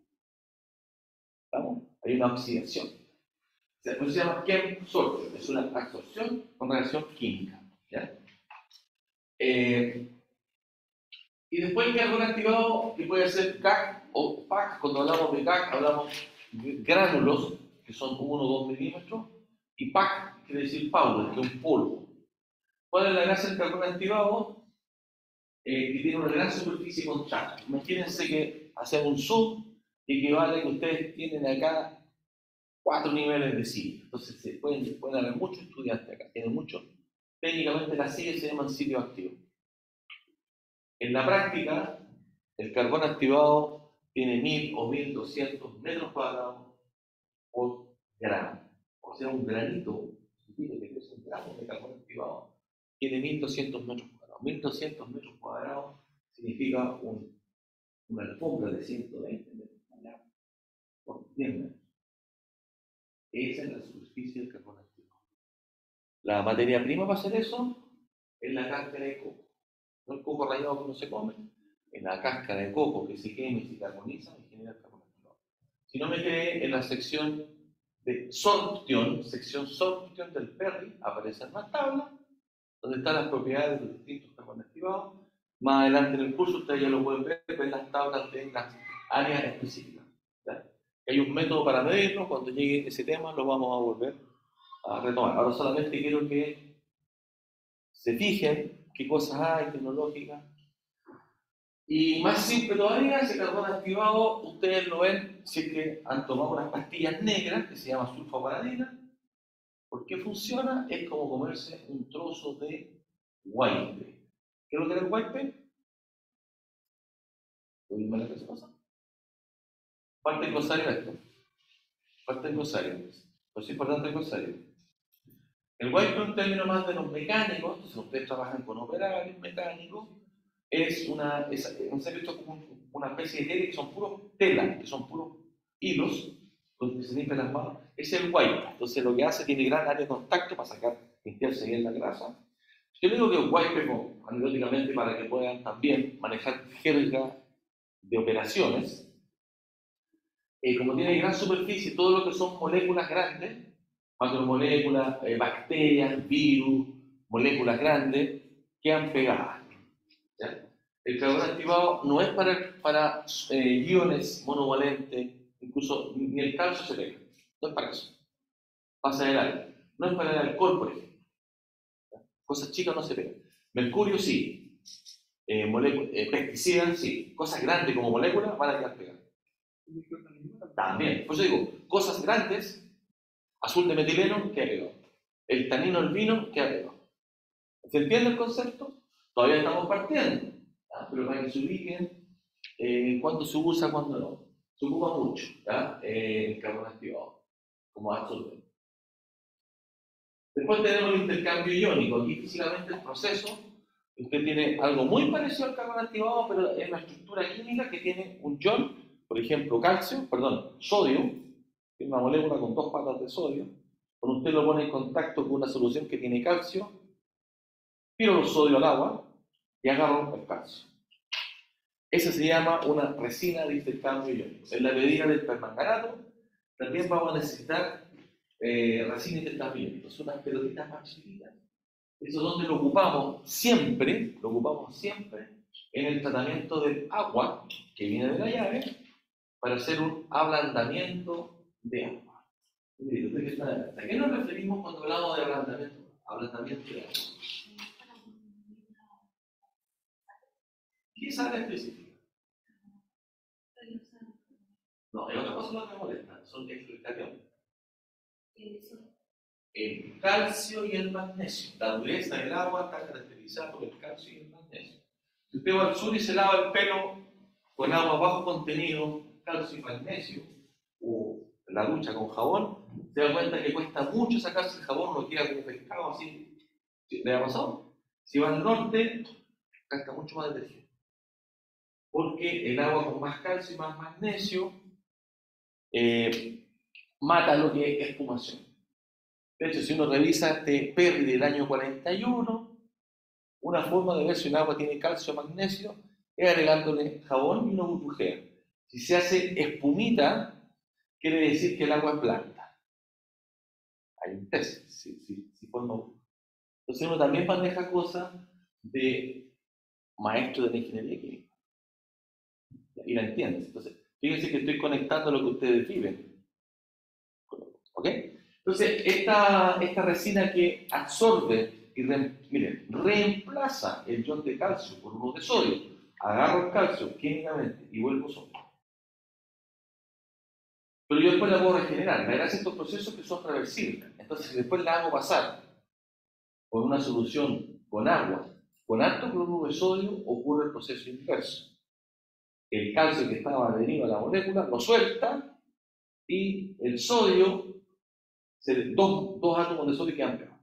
A: ¿Vamos? Hay una oxidación. Eso se llama chemsorption, es una absorción con reacción química. ¿Ya? Y después el carbón activado, que puede ser CAC o PAC. Cuando hablamos de CAC, hablamos de gránulos, que son 1 o 2 milímetros, y PAC quiere decir powder, que es un polvo. ¿Cuál es la gracia del carbón activado? Que tiene una gran superficie contraste. Imagínense que hacer un zoom equivale a que ustedes tienen acá 4 niveles de silla. Entonces pueden haber muchos estudiantes acá, tienen muchos. Técnicamente las sillas se llaman sitios activos. En la práctica, el carbón activado tiene 1000 o 1200 metros cuadrados por gramo. O sea, un granito, que es un gramo de carbón activado, tiene 1200 metros cuadrados. 1200 metros cuadrados significa una alfombra de 120 metros cuadrados por 100 metros. Esa es la superficie del carbón activado. La materia prima para hacer eso es la cáscara de coco. No el coco rallado que uno se come, en la cáscara de coco que se quema y se carboniza y genera el carbón activado. Si no me quedé en la sección de sorption, sección sorption del Perry, aparecen más tablas donde están las propiedades de los distintos carbones activados. Más adelante en el curso ustedes ya lo pueden ver, ven las tablas de las áreas específicas. ¿Ya? Hay un método para medirlo, cuando llegue ese tema lo vamos a volver a retomar. Ahora solamente quiero que se fijen qué cosas hay tecnológicas. Y más simple todavía, ese carbón activado, ustedes lo ven si es que han tomado unas pastillas negras que se llama sulfoparadina. ¿Por qué funciona? Es como comerse un trozo de guaype. ¿Qué es lo que es el guaype? ¿Oíme la cosa? Parte el glosario esto. Parte el glosario. Pues es importante el glosario. El guaype es un término más de los mecánicos, entonces ustedes trabajan con operarios mecánicos, es una especie de tela que son puros telas, que son puros hilos, donde se limpian las manos, es el guaype. Entonces lo que hace tiene gran área de contacto para sacar, limpiarse bien la grasa. Yo digo que el wipe anecdóticamente para que puedan también manejar jerga de operaciones. Como tiene gran superficie, todo lo que son moléculas grandes, macromoléculas, bacterias, virus, moléculas grandes, quedan pegadas. ¿Ya? El carbón activado no es para iones monovalentes, incluso ni el calcio se pega, no es para eso. Pasa el aire. No es para el alcohol, por ejemplo. Cosas chicas no se pegan. Mercurio sí. Pesticidas sí. Cosas grandes como moléculas van a quedar pegadas. También. Por eso digo, cosas grandes, azul de metileno, queda pegado. El tanino del vino queda pegado. ¿Se entiende el concepto? Todavía estamos partiendo. Pero para que se ubiquen cuándo se usa, cuándo no. Se ocupa mucho el carbón activado como absorbente. Después tenemos el intercambio iónico. Aquí físicamente el proceso, usted tiene algo muy parecido al carbón activado, pero es una estructura química que tiene un ion, por ejemplo, sodio, que es una molécula con 2 patas de sodio. Cuando usted lo pone en contacto con una solución que tiene calcio, tiro el sodio al agua y agarro el calcio. Esa se llama una resina de intercambio iónico. En la medida del permanganato, también vamos a necesitar resina de intercambio iónico. Son unas pelotitas más chiquitas Eso es donde lo ocupamos siempre en el tratamiento del agua que viene de la llave para hacer un ablandamiento de agua. ¿A qué nos referimos cuando hablamos de ablandamiento? Ablandamiento de agua. ¿Qué sale específica? No, es otra cosa lo que me molesta, son el catión. El calcio y el magnesio. La dureza del agua está caracterizada por el calcio y el magnesio. Si usted va al sur y se lava el pelo con agua bajo contenido, calcio y magnesio, o la ducha con jabón, se da cuenta que cuesta mucho sacarse el jabón, no queda como pescado así. ¿Le ha pasado? Si va al norte, gasta mucho más detergente. Porque el agua con más calcio y más magnesio mata lo que es espumación. De hecho, si uno revisa este Perry del año 41, una forma de ver si un agua tiene calcio o magnesio es agregándole jabón y una burbujea. Si se hace espumita, quiere decir que el agua es blanca. Hay un test, si forma burbuja. Entonces uno también maneja cosas de maestro de la ingeniería química. Y la entiendes. Entonces, fíjense que estoy conectando lo que ustedes viven. ¿Ok? Entonces, esta resina que absorbe y reemplaza el ion de calcio por uno de sodio, agarro el calcio químicamente y vuelvo sodio. Pero yo después la puedo regenerar. La gracia de estos procesos que son reversibles. Entonces, si después la hago pasar por una solución con agua, con alto cloruro de sodio, ocurre el proceso inverso. El calcio que estaba adherido a la molécula lo suelta y el sodio, dos átomos de sodio quedan pegados.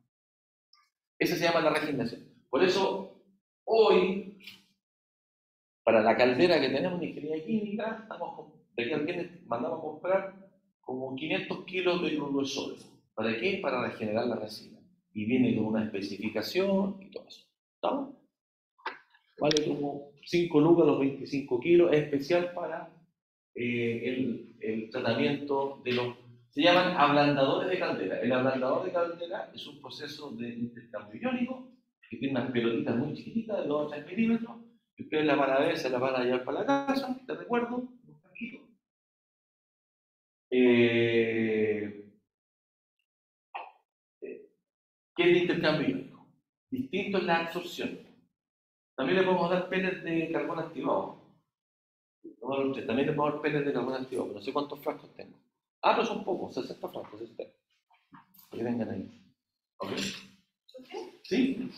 A: Esa se llama la regeneración. Por eso, hoy, para la caldera que tenemos en ingeniería química, de aquí al viernes mandamos a comprar como 500 kilos de cloruro de sodio. ¿Para qué? Para regenerar la resina. Y viene con una especificación y todo eso. ¿Estamos? Vale como 5 lucas los 25 kilos. Es especial para el tratamiento de los... Se llaman ablandadores de caldera. El ablandador de caldera es un proceso de intercambio iónico que tiene unas pelotitas muy chiquititas de 2 a 3 milímetros. Y ustedes la van a ver, se la van a llevar para la casa, te recuerdo, un poquito. ¿Qué es el intercambio iónico? Distinto es la absorción. También le podemos dar peles de carbón activado. También le podemos dar peles de carbón activado, pero no sé cuántos frascos tengo. Ah, pero son pocos, 60 frascos, para que vengan ahí. ¿Ok? ¿Sí?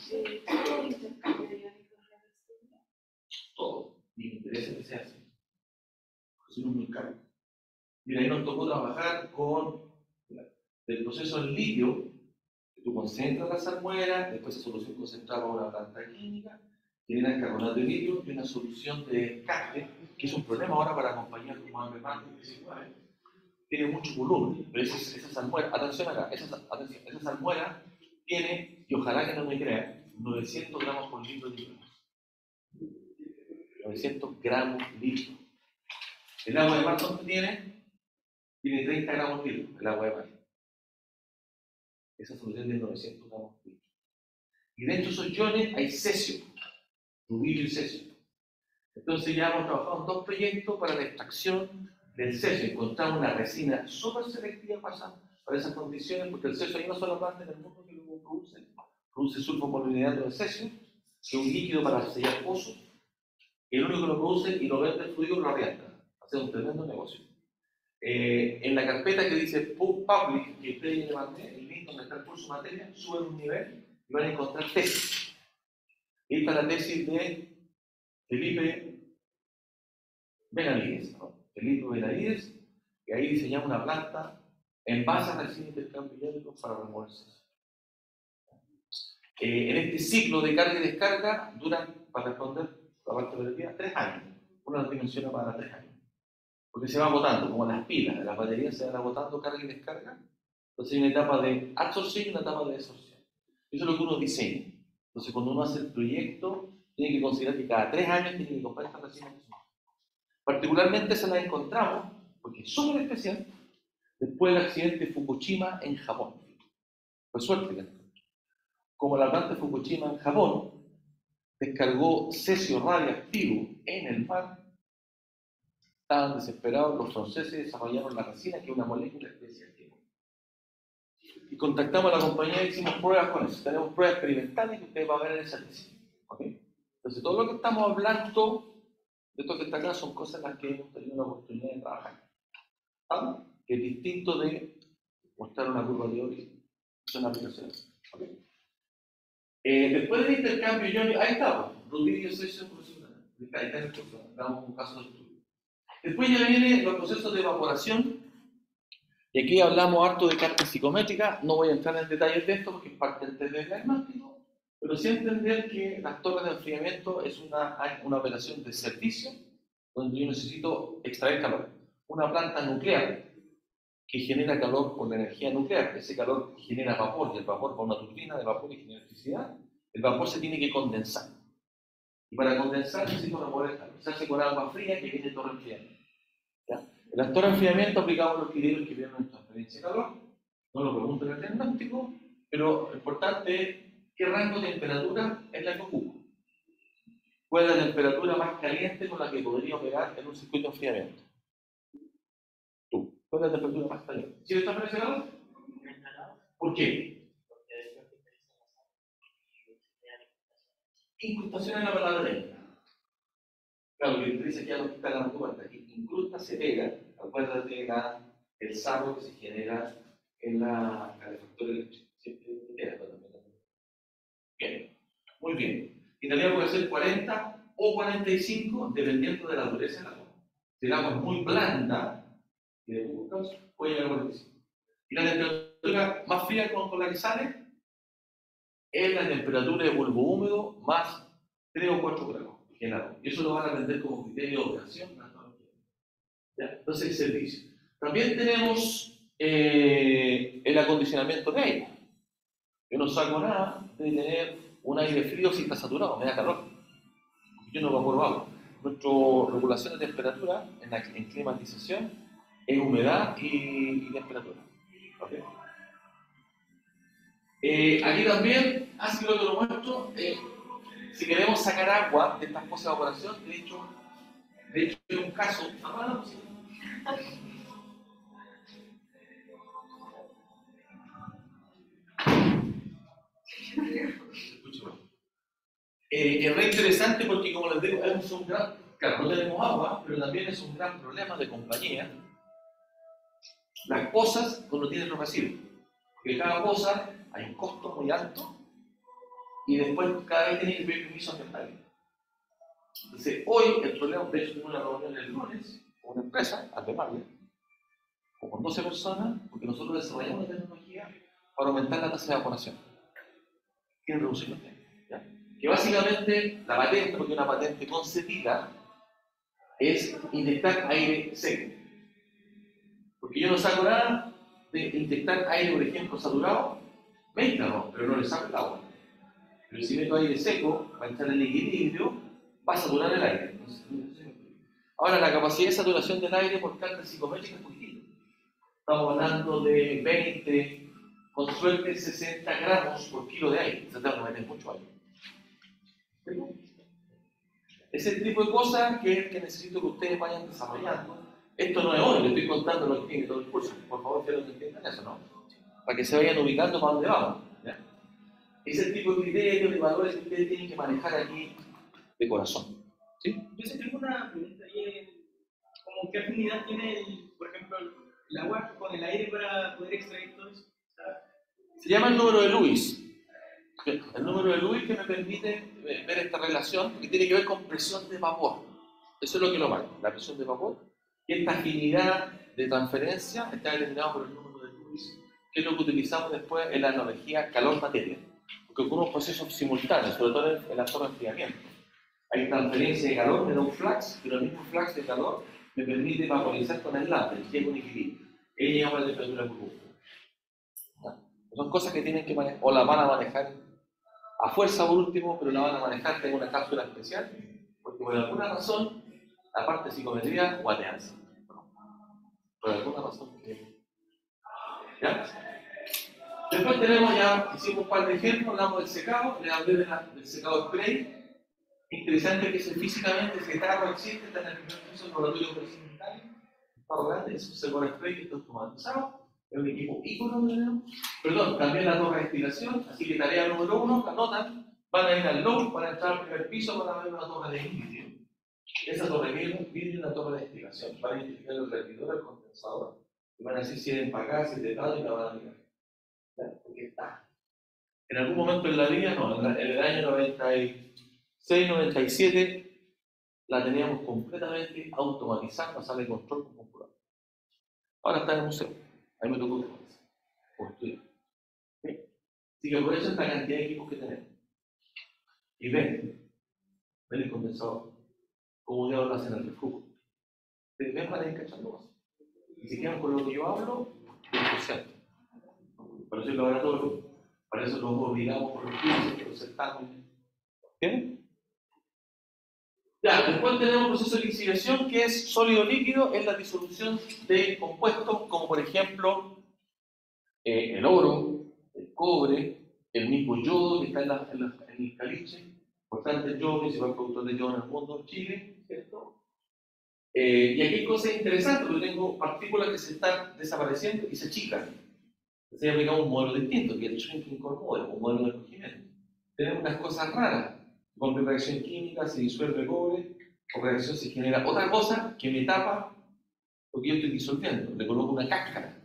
A: Todo. Y me interesa que sea así. Porque es muy caro. Mira, ahí nos tocó trabajar con el proceso en litio, que tú concentras la salmuera, después esa solución concentrada con una planta química, tiene carbonato de litio y una solución de descarte, que es un problema ahora para compañías como AMP y 19. Tiene mucho volumen, pero esa salmuera, atención acá, esa salmuera tiene, y ojalá que no me crean, 900 gramos por litro de litio. 900 gramos litro. El agua de mar, ¿cuánto tiene? Tiene 30 gramos litro, el agua de mar. Esa solución tiene 900 gramos litro. Y dentro de esos iones hay cesio, rubidio y cesio. Entonces ya hemos trabajado en 2 proyectos para la extracción del cesio. Encontramos una resina súper selectiva para esas condiciones, porque el cesio hay una sola planta en el mundo que lo produce sulfopolineato de cesio, que es un líquido para sellar pozos. El único que lo produce y lo vende el fluido y lo arrienda. Hace un tremendo negocio. En la carpeta que dice Public, que ustedes le mandé, el link donde está el curso de materia, suben un nivel y van a encontrar tesis. Y esta es la tesis de Felipe Benavides, ¿no? Felipe Benavides, que ahí diseñamos una planta en base a resina intercambio iónico para removerse. En este ciclo de carga y descarga duran, para responder la parte de la vida, 3 años. Una las dimensiona para 3 años. Porque se va agotando, como las pilas, las baterías se van agotando, carga y descarga. Entonces hay una etapa de absorción y una etapa de desorción. Eso es lo que uno diseña. Entonces cuando uno hace el proyecto, tiene que considerar que cada 3 años tiene que comprar esta resina. Particularmente se la encontramos, porque es súper especial, después del accidente de Fukushima en Japón. Fue suerte que como la planta de Fukushima en Japón descargó cesio radioactivo en el mar, estaban desesperados, los franceses desarrollaron la resina, que es una molécula especial. Y contactamos a la compañía y hicimos pruebas con eso. Tenemos pruebas experimentales que ustedes van a ver en esa tesis. ¿Okay? Entonces, todo lo que estamos hablando de esto que está acá son cosas en las que hemos tenido la oportunidad de trabajar. ¿Vale? Que es distinto de mostrar una curva de Euler. Son aplicaciones. ¿Okay? Después del intercambio, ahí está, Rodríguez Session profesional. Ahí está el curso, damos un caso de estudio. Después ya vienen los procesos de evaporación. Y aquí hablamos harto de carga psicométrica. No voy a entrar en detalles de esto porque es parte del test de diagnóstico, pero sí entender que las torres de enfriamiento es una operación de servicio donde yo necesito extraer calor. Una planta nuclear que genera calor con la energía nuclear. Ese calor genera vapor, y el vapor con una turbina de vapor y genera electricidad. El vapor se tiene que condensar. Y para condensar necesito evaporar el calor. Se hace con agua fría que viene de torre de enfriamiento. ¿Ya? En las torres de enfriamiento aplicamos los criterios que vienen en transferencia de calor. No lo pregunto en el diagnóstico, pero lo importante es qué rango de temperatura es la que ocupo. ¿Cuál es la temperatura más caliente con la que podría operar en un circuito de enfriamiento? Tú. ¿Cuál es la temperatura más caliente? ¿Sí le transferencia de calor? ¿Por qué? Incrustación es la palabra técnica. Claro, que dice que ya no está dando cuenta. Incrusta se pega, acuérdate el sarro que se genera en la calefactora eléctrica. Bien, muy bien. Y también puede ser 40 o 45 dependiendo de la dureza del agua. Si el agua es muy blanda, y de pocos puede llegar a 45. Y la temperatura más fría con la que sale es la temperatura de bulbo húmedo más 3 o 4 grados. Y eso lo van a aprender como criterio de operación. ¿Ya? Entonces, el servicio. También tenemos el acondicionamiento de aire. Yo no saco nada de tener un aire frío si está saturado, me da calor. Yo no evaporo agua. Nuestra regulación de temperatura en climatización es humedad y temperatura. ¿Okay? Aquí también, así que lo muestro, si queremos sacar agua de estas cosas de evaporación, de hecho hay un caso. Es re interesante porque, como les digo, es un gran, claro, no tenemos agua, pero también es un gran problema de compañía. Las cosas cuando tienen los residuos, porque cada cosa hay un costo muy alto y después cada vez tiene que pedir permiso ambiental. Entonces, hoy el problema, de hecho, tengo una reunión el lunes con una empresa, Aldemar, con 12 personas, porque nosotros desarrollamos una tecnología para aumentar la tasa de evaporación. Quieren reducir los tiempos. Que básicamente la patente, porque una patente concedida, es inyectar aire seco. Porque yo no saco nada de inyectar aire, por ejemplo, saturado, métalo, pero no le saco el agua. Pero si meto aire seco, va a entrar en equilibrio, va a saturar el aire. Ahora, la capacidad de saturación del aire por carga psicométrica es poquitito. Estamos hablando de 20, con suerte 60 gramos por kilo de aire. Se trata de meter mucho aire. Ese tipo de cosas que necesito que ustedes vayan desarrollando. Esto no es hoy, le estoy contando lo que tiene todo el curso. Por favor, quiero que entiendan eso, ¿no? Para que se vayan ubicando para dónde vamos. ¿Ya? Ese tipo de criterios y valores que ustedes tienen que manejar aquí de corazón. ¿Sí?
B: Yo sí tengo una pregunta. ¿Cómo qué afinidad tiene, por ejemplo, el agua con el aire para poder extraer todo eso?
A: Se llama el número de Lewis. El número de Lewis que me permite ver esta relación que tiene que ver con presión de vapor. Eso es lo que lo marca, la presión de vapor. Y esta afinidad de transferencia está determinada por el número de Lewis, que es lo que utilizamos después en la analogía calor-materia. Porque ocurren procesos simultáneos, sobre todo en la zona de enfriamiento. Hay transferencia de calor, me da un flux, pero el mismo flux de calor me permite vaporizar con el láser, que es un equilibrio. Ella llama la temperatura burbuja. Son cosas que tienen que manejar, o la van a manejar a fuerza por último, pero la van a manejar en una cápsula especial, porque por alguna razón la parte de psicometría guateanza. Por alguna razón que... ¿Ya? Después tenemos ya, hicimos un par de ejemplos, hablamos del secado, le hablé del secado spray. Interesante que eso físicamente, ese carro existe, está en el primer piso del laboratorio procedimental, está grande, es un secador spray que está automatizado, es un equipo ícono, perdón, también la torre de destilación, así que tarea número 1, la anotan, van a ir al low, van a entrar al primer piso, van a ver una torre de vidrio. Esa torre de vidrio es una torre de destilación, van a identificar el repetidor, el condensador, y van a decir si es empacada, si es de lado y la van a mirar. Porque está. En algún momento en la vida, no, en el año 96, 97, la teníamos completamente automatizada, la sala de control con computador. Ahora está en el museo, ahí me tocó construir. ¿Sí? Así que aprovechen esta cantidad de equipos que tenemos. Y ven el condensador, como yo lo hacen en el refugio. Ven para ir cachando cosas. Y si quedan con lo que yo hablo, 100%. Por eso el laboratorio, para eso los obligamos por los cursos, los certámenes. ¿Bien? Ya, después tenemos un proceso de lixiviación que es sólido-líquido, es la disolución de compuestos como por ejemplo el oro, el cobre, el mismo yodo que está en el caliche, importante el yodo, principal productor de yodo en el mundo, Chile, ¿cierto? Y aquí hay cosas interesantes, porque tengo partículas que se están desapareciendo y se achican. Entonces aplicamos un modelo distinto, que es el shrinking core model, un modelo de recogimiento. Tenemos unas cosas raras. Con reacción química se disuelve cobre, por reacción se genera otra cosa que me tapa lo que yo estoy disolviendo. Le coloco una cáscara.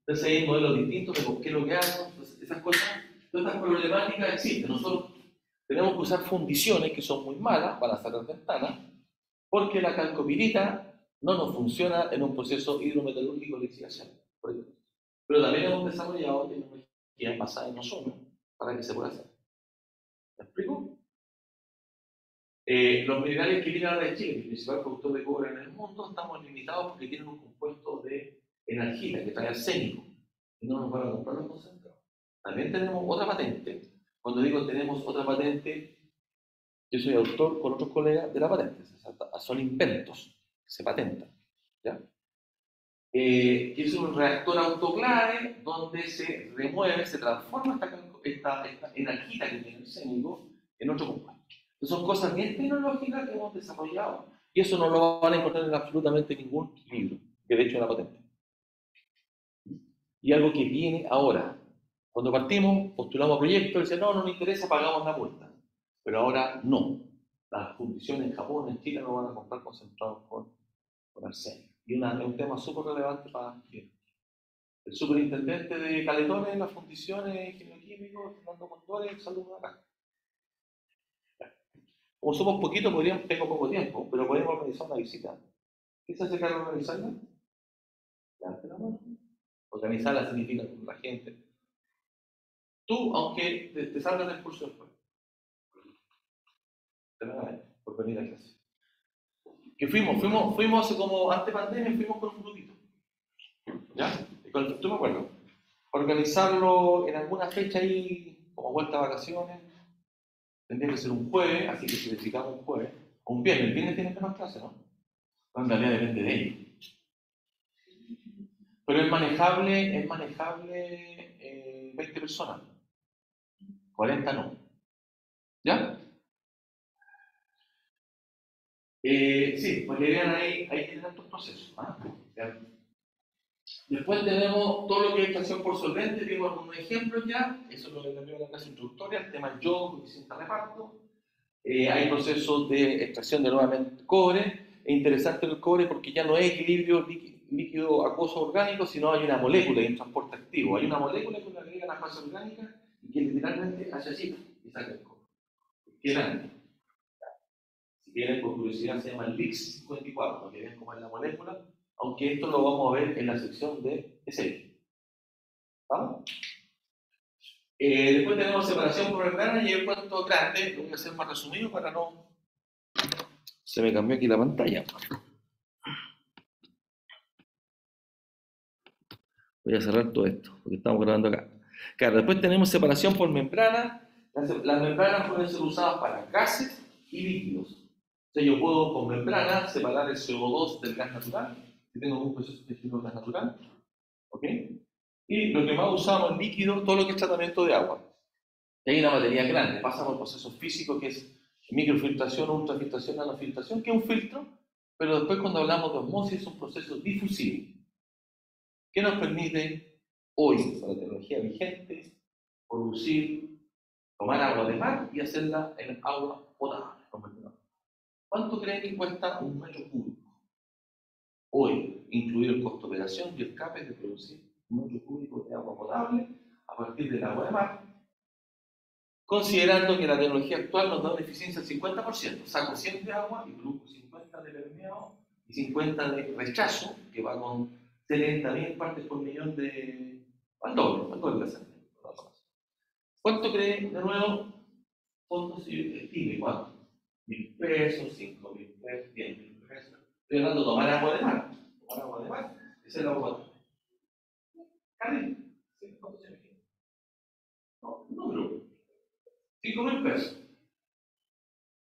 A: Entonces hay modelos distintos de por qué lo que hago. Entonces, esas cosas, todas estas problemáticas existen. Nosotros tenemos que usar fundiciones que son muy malas para cerrar ventanas, porque la calcopirita no nos funciona en un proceso hidrometalúrgico de lixiviación, por ejemplo. Pero también hemos desarrollado tecnologías basadas en ozono para que se pueda hacer. ¿Me explico? Los minerales que vienen ahora de Chile, el principal productor de cobre en el mundo, estamos limitados porque tienen un compuesto de energía que trae arsénico y no nos van a comprar los concentrados. También tenemos otra patente. Cuando digo tenemos otra patente, yo soy autor con otros colegas de la patente. Son inventos que se patentan. ¿Ya? Que es un reactor autoclave donde se remueve, se transforma esta energía que tiene el arsénico en otro compuesto. Entonces son cosas bien tecnológicas que hemos desarrollado y eso no lo van a encontrar en absolutamente ningún libro, que de hecho es la patente. Y algo que viene ahora. Cuando partimos, postulamos a proyectos, dicen, no me interesa, pagamos la multa. Pero ahora no. Las fundiciones en Japón, en Chile, no van a comprar concentrados con arsénico. Y es un tema súper relevante para Chile. El superintendente de Caletones, las fundiciones, ingeniero químico, Fernando Condores, saludos acá. Como somos poquitos, tengo poco tiempo, pero podemos organizar una visita. ¿Qué se hace cargo de organizarla? Levante la mano. Organizarla significa con la gente. Tú, aunque te salgas del curso después, te van a ver por venir a clase. Que fuimos hace como antes pandemia, fuimos con un grupito. ¿Ya? Tú me acuerdo. Organizarlo en alguna fecha ahí, como vuelta a vacaciones. Tendría que ser un jueves, así que si dedicamos un jueves, o un viernes. El viernes tienen menos clase, ¿no? En realidad depende de ellos. Pero es manejable 20 personas. 40 no. ¿Ya? Sí, pues la idea ahí tienen estos procesos. Después tenemos todo lo que es extracción por solvente, vimos algunos ejemplos ya, eso es lo que también en la clase introductoria, el tema del yodo, coeficiente de reparto. Hay procesos de extracción de nuevamente cobre. Es interesante el cobre porque ya no es equilibrio líquido acuoso orgánico, sino hay una molécula y un transporte activo. Hay una molécula que le agrega la fase orgánica y que literalmente hace así y saca el cobre. Qué grande. Si quieren, por curiosidad, se llama LIX54, para que vean cómo es la molécula, aunque esto lo vamos a ver en la sección de SL. ¿Vamos? Después tenemos separación por membrana y el cuento grande, lo voy a hacer más resumido para no... Se me cambió aquí la pantalla. Voy a cerrar todo esto, porque estamos grabando acá. Claro, después tenemos separación por membrana. Las membranas pueden ser usadas para gases y líquidos. O sea, yo puedo con membrana separar el CO2 del gas natural, si tengo un proceso de gas natural, ¿ok? Y lo que más usamos en líquido, todo lo que es tratamiento de agua. Y hay una materia grande, pasa por procesos físicos que es microfiltración, ultrafiltración, nanofiltración, que es un filtro, pero después cuando hablamos de osmosis es un proceso difusivo, que nos permite hoy, con la tecnología vigente, producir, tomar agua de mar y hacerla en agua potable. ¿Cuánto creen que cuesta un metro cúbico? Hoy, incluido el costo de operación y el CAPEX de producir un metro cúbico de agua potable a partir del agua de mar, considerando que la tecnología actual nos da una eficiencia del 50%. Saco 100 de agua y produzco 50 de permeado y 50 de rechazo, que va con 70.000 partes por millón de... al doble de ¿Cuánto creen, de nuevo, fondos y estime? ¿Cuánto? 1.000 pesos, 5.000 pesos, 10.000 pesos. Estoy hablando de tomar agua de mar. Tomar agua de mar, ese es el agua. ¿Cali? ¿Cuánto se imagina? No, un número. 5.000 pesos.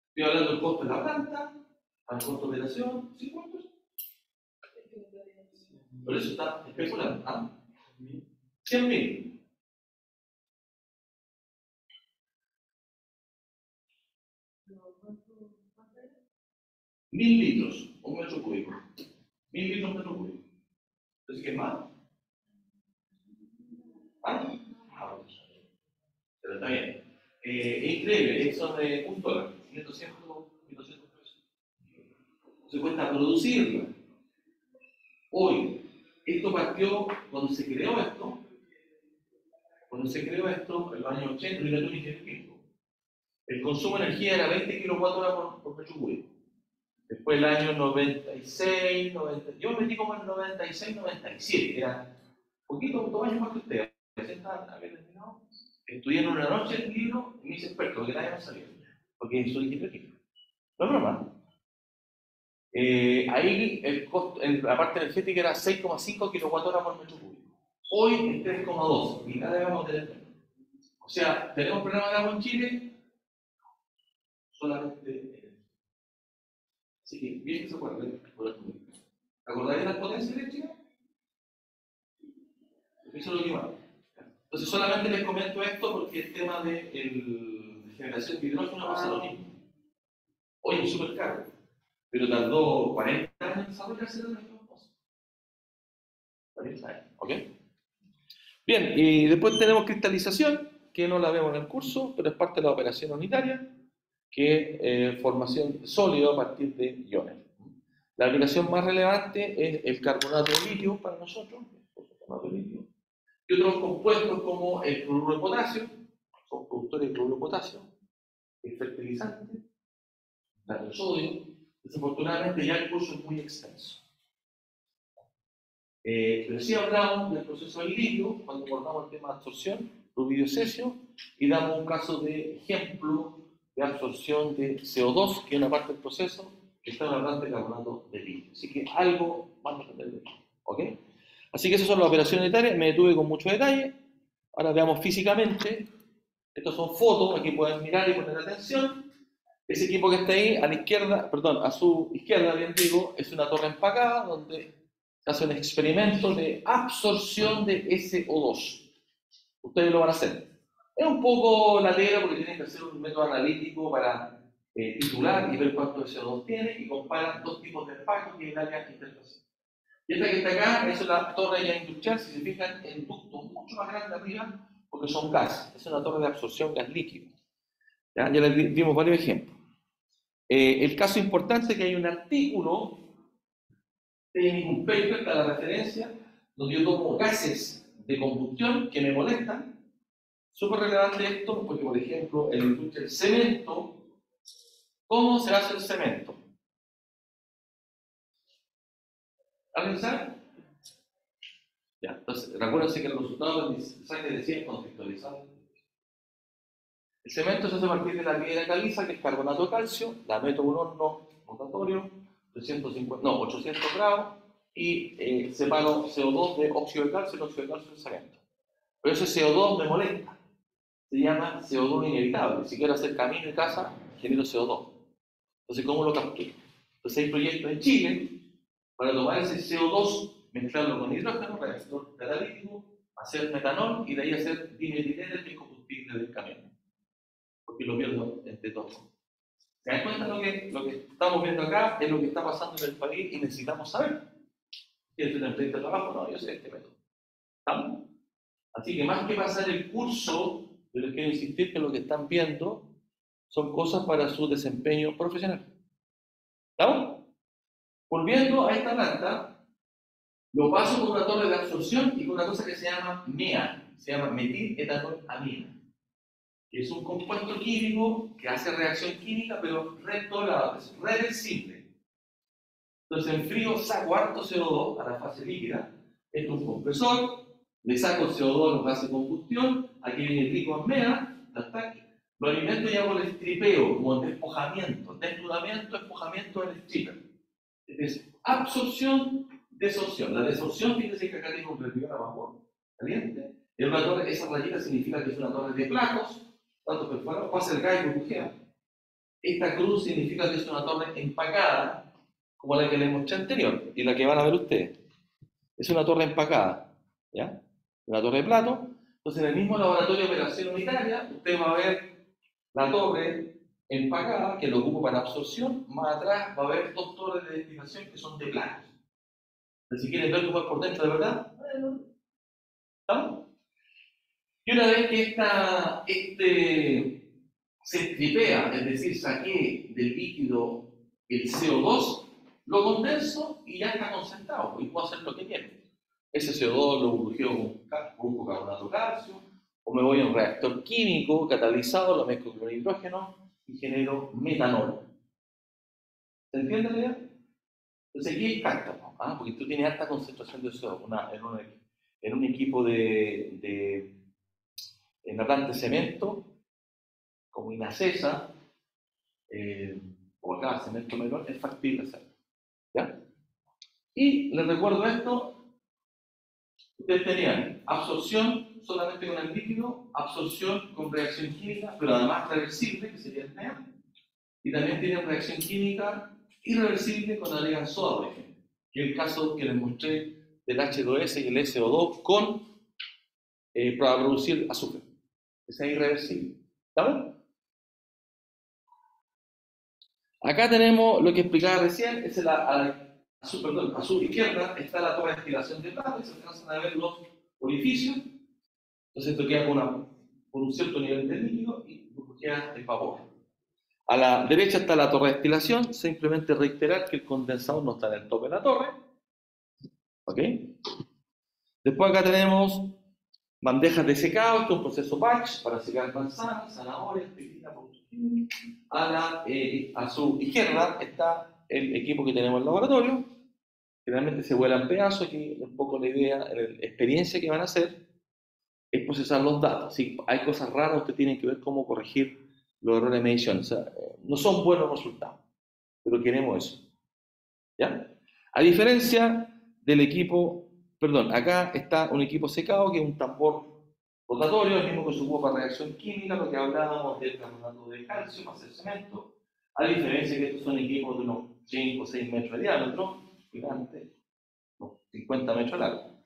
A: Estoy hablando del costo de la planta, al costo de operación, 50 pesos. Por eso está especulando. ¿Ah? 100.000. 1.000 litros, un metro cúbico. 1.000 litros, un metro cúbico. Entonces, ¿qué más? ¿Ah? Pero está bien. Es increíble, eso de $1, 1.200 pesos. Se cuesta producirla. Hoy, esto partió cuando se creó esto en los años 80, el consumo de energía era 20 kWh por metro cúbico. Después el año 96, 90, yo me metí como en 96, 97, era un poquito, 2 años más que ustedes. Había terminado. Estudié en una noche el libro y me hice experto, porque nadie me sabía, porque soy ingeniero químico. No es normal. Ahí el costo, en la parte energética era 6,5 kWh por metro cúbico. Hoy es 3,2 y cada vez vamos a tener menos. O sea, tenemos problemas de agua en Chile solamente. Así que bien que se acuerden. ¿Te acordáis de las potencias eléctricas? Eso es lo que va. Entonces solamente les comento esto porque el tema de generación de hidrógeno pasa lo mismo. Hoy es súper caro, pero tardó 40 años en desarrollarse la cosa. 40 años, ¿ok? Bien, y después tenemos cristalización, que no la vemos en el curso, pero es parte de la operación unitaria, que es formación sólida a partir de iones. La aplicación más relevante es el carbonato de litio para nosotros, y otros compuestos como el cloruro de potasio, son productores de cloruro de potasio, el fertilizante, el sodio. Desafortunadamente ya el curso es muy extenso. Pero sí hablamos del proceso del litio cuando abordamos el tema de absorción, rubidio cesio, y damos un caso de ejemplo de absorción de CO2, que es una parte del proceso, que está en la planta de carbonato de litio. Así que algo vamos a entender de esto, ¿ok? Así que esas son las operaciones unitarias, me detuve con mucho detalle. Ahora veamos físicamente. Estas son fotos, aquí pueden mirar y poner atención. Ese equipo que está ahí, a la izquierda, perdón, a su izquierda, bien digo, es una torre empacada donde se hace un experimento de absorción de SO2. Ustedes lo van a hacer. Es un poco latero porque tienen que hacer un método analítico para titular y ver cuánto SO2 tiene y comparan dos tipos de empaques y el área interfacial. Y esta que está acá es la torre ya industrial, si se fijan, en ductos mucho más grande arriba porque son gases. Es una torre de absorción gas líquido. Ya les dimos varios ejemplos. El caso importante es que hay un artículo técnico, un paper para la referencia, donde yo tomo gases de combustión que me molestan. Súper relevante esto, porque por ejemplo, en la industria del cemento, ¿cómo se hace el cemento? ¿Alguien sabe? Ya, entonces, recuérdense que el resultado del mensaje decía contextualizado. El cemento se hace a partir de la piedra caliza, que es carbonato de calcio, la meto en un horno rotatorio, 800 grados, y separo CO2 de óxido de calcio, el óxido de calcio es cemento. Pero ese CO2 me molesta, se llama CO2 inevitable. Si quiero hacer camino y casa, genero CO2. Entonces, ¿cómo lo capturo? Entonces hay proyectos en Chile para tomar ese CO2, mezclarlo con hidrógeno, reactor catalítico, hacer metanol y de ahí hacer dimetileno, que es combustible del camión. Porque lo pierdo entre todos. ¿Se dan cuenta lo que estamos viendo acá? Es lo que está pasando en el país y necesitamos saber. ¿Quieres hacer una entrevista de trabajo? No, yo sé este método. ¿Estamos? Así que más que pasar el curso, yo les quiero insistir que lo que están viendo son cosas para su desempeño profesional. ¿Estamos? Volviendo a esta planta, lo paso con una torre de absorción y con una cosa que se llama MEA, se llama metiletolamina, que es un compuesto químico que hace reacción química, pero reversible. Entonces, en frío saco harto CO2 a la fase líquida, esto es un compresor, le saco el CO2 a los gases de combustión, aquí viene el rico en MEA, lo alimento y hago el estripeo, como el despojamiento, desnudamiento, despojamiento del stripper. Es absorción, desorción. La desorción, fíjense que acá tengo un replicador a vapor caliente. En una torre, esa rayita significa que es una torre de platos, tanto perforados, puede ser gas y burbujea. Esta cruz significa que es una torre empacada, como la que les mostré anterior y la que van a ver ustedes. Es una torre empacada, ¿ya? Una torre de plato. Entonces, en el mismo laboratorio de operación unitaria, usted va a ver la torre empacada, que lo ocupo para absorción. Más atrás va a haber dos torres de destilación que son de platos. Entonces, si quieren ver cómo es por dentro de verdad, ¿estamos? Y una vez que se tripea, es decir, saqué del líquido el CO2, lo condenso y ya está concentrado y puedo hacer lo que quiero. Ese CO2 lo burbujeo con un carbonato de calcio, o me voy a un reactor químico catalizado, lo mezclo con hidrógeno y genero metanol. ¿Se entiende la idea? Entonces aquí es cántamo, porque tú tienes alta concentración de CO2 en un equipo en la planta de cemento, como Inacesa, o acá, cemento menor, es factible hacerlo. ¿Ya? Y les recuerdo esto, ustedes tenían absorción solamente con el líquido, absorción con reacción química, pero además reversible, que sería el NEA, y también tienen reacción química irreversible con agregan soda, por ejemplo, que es el caso que les mostré del H2S y el SO2 para producir azúcar. Ese es irreversible. ¿Estamos? Acá tenemos lo que explicaba recién, a su izquierda está la torre de destilación de plata y se alcanzan a ver los orificios. Entonces esto queda con un cierto nivel de líquido y queda el vapor. A la derecha está la torre de destilación, simplemente reiterar que el condensador no está en el tope de la torre. ¿Ok? Después acá tenemos bandejas de secado, esto es un proceso batch para secar manzanas, zanahorias, pepita, a su izquierda está el equipo que tenemos en el laboratorio. Generalmente se vuelan pedazos, aquí un poco la idea, la experiencia que van a hacer es procesar los datos. Si hay cosas raras, usted tiene que ver cómo corregir los errores de medición. O sea, no son buenos resultados, pero queremos eso. ¿Ya? A diferencia del equipo, perdón, acá está un equipo secado que es un tambor rotatorio, el mismo que se ocupa para reacción química, lo que hablábamos del carbonato de calcio para hacer cemento. A diferencia que estos son equipos de unos 5 o 6 metros de diámetro, gigante, unos 50 metros de largo.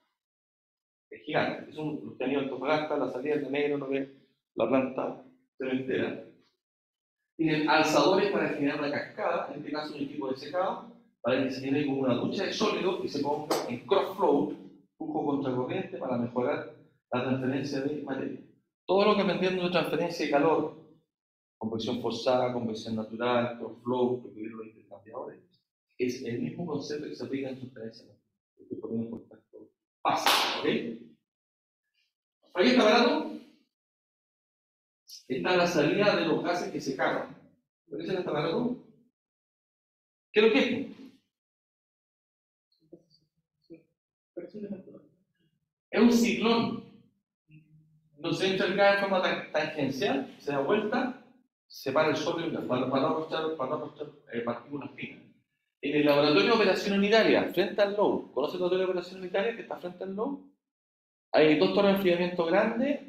A: Es gigante. Es un tenido en Antofagasta, la salida de negro, no ve la planta cementera. Tienen alzadores para generar una cascada, en este caso un equipo de secado, para que se genere como una ducha de sólido y se ponga en cross-flow, flujo contracorriente, para mejorar la transferencia de materia. Todo lo que aprendemos de transferencia de calor, convección forzada, convección natural, cross-flow, requerir los intercambiadores, es el mismo concepto que se aplica en transferencia de que ponemos en contacto pasa, ¿ok? ¿Ahí está barato? Está la salida de los gases que se cargan. ¿Por qué se está barato? ¿Qué es lo que es? Es un ciclón. Entonces entra el gas de forma tangencial, se da vuelta, separa el sólido y el gas, para no aprovechar partículas finas. En el laboratorio de operación unitaria, frente al LOW, ¿conoce el laboratorio de operación unitaria que está frente al LOW? Hay dos torres de enfriamiento grandes.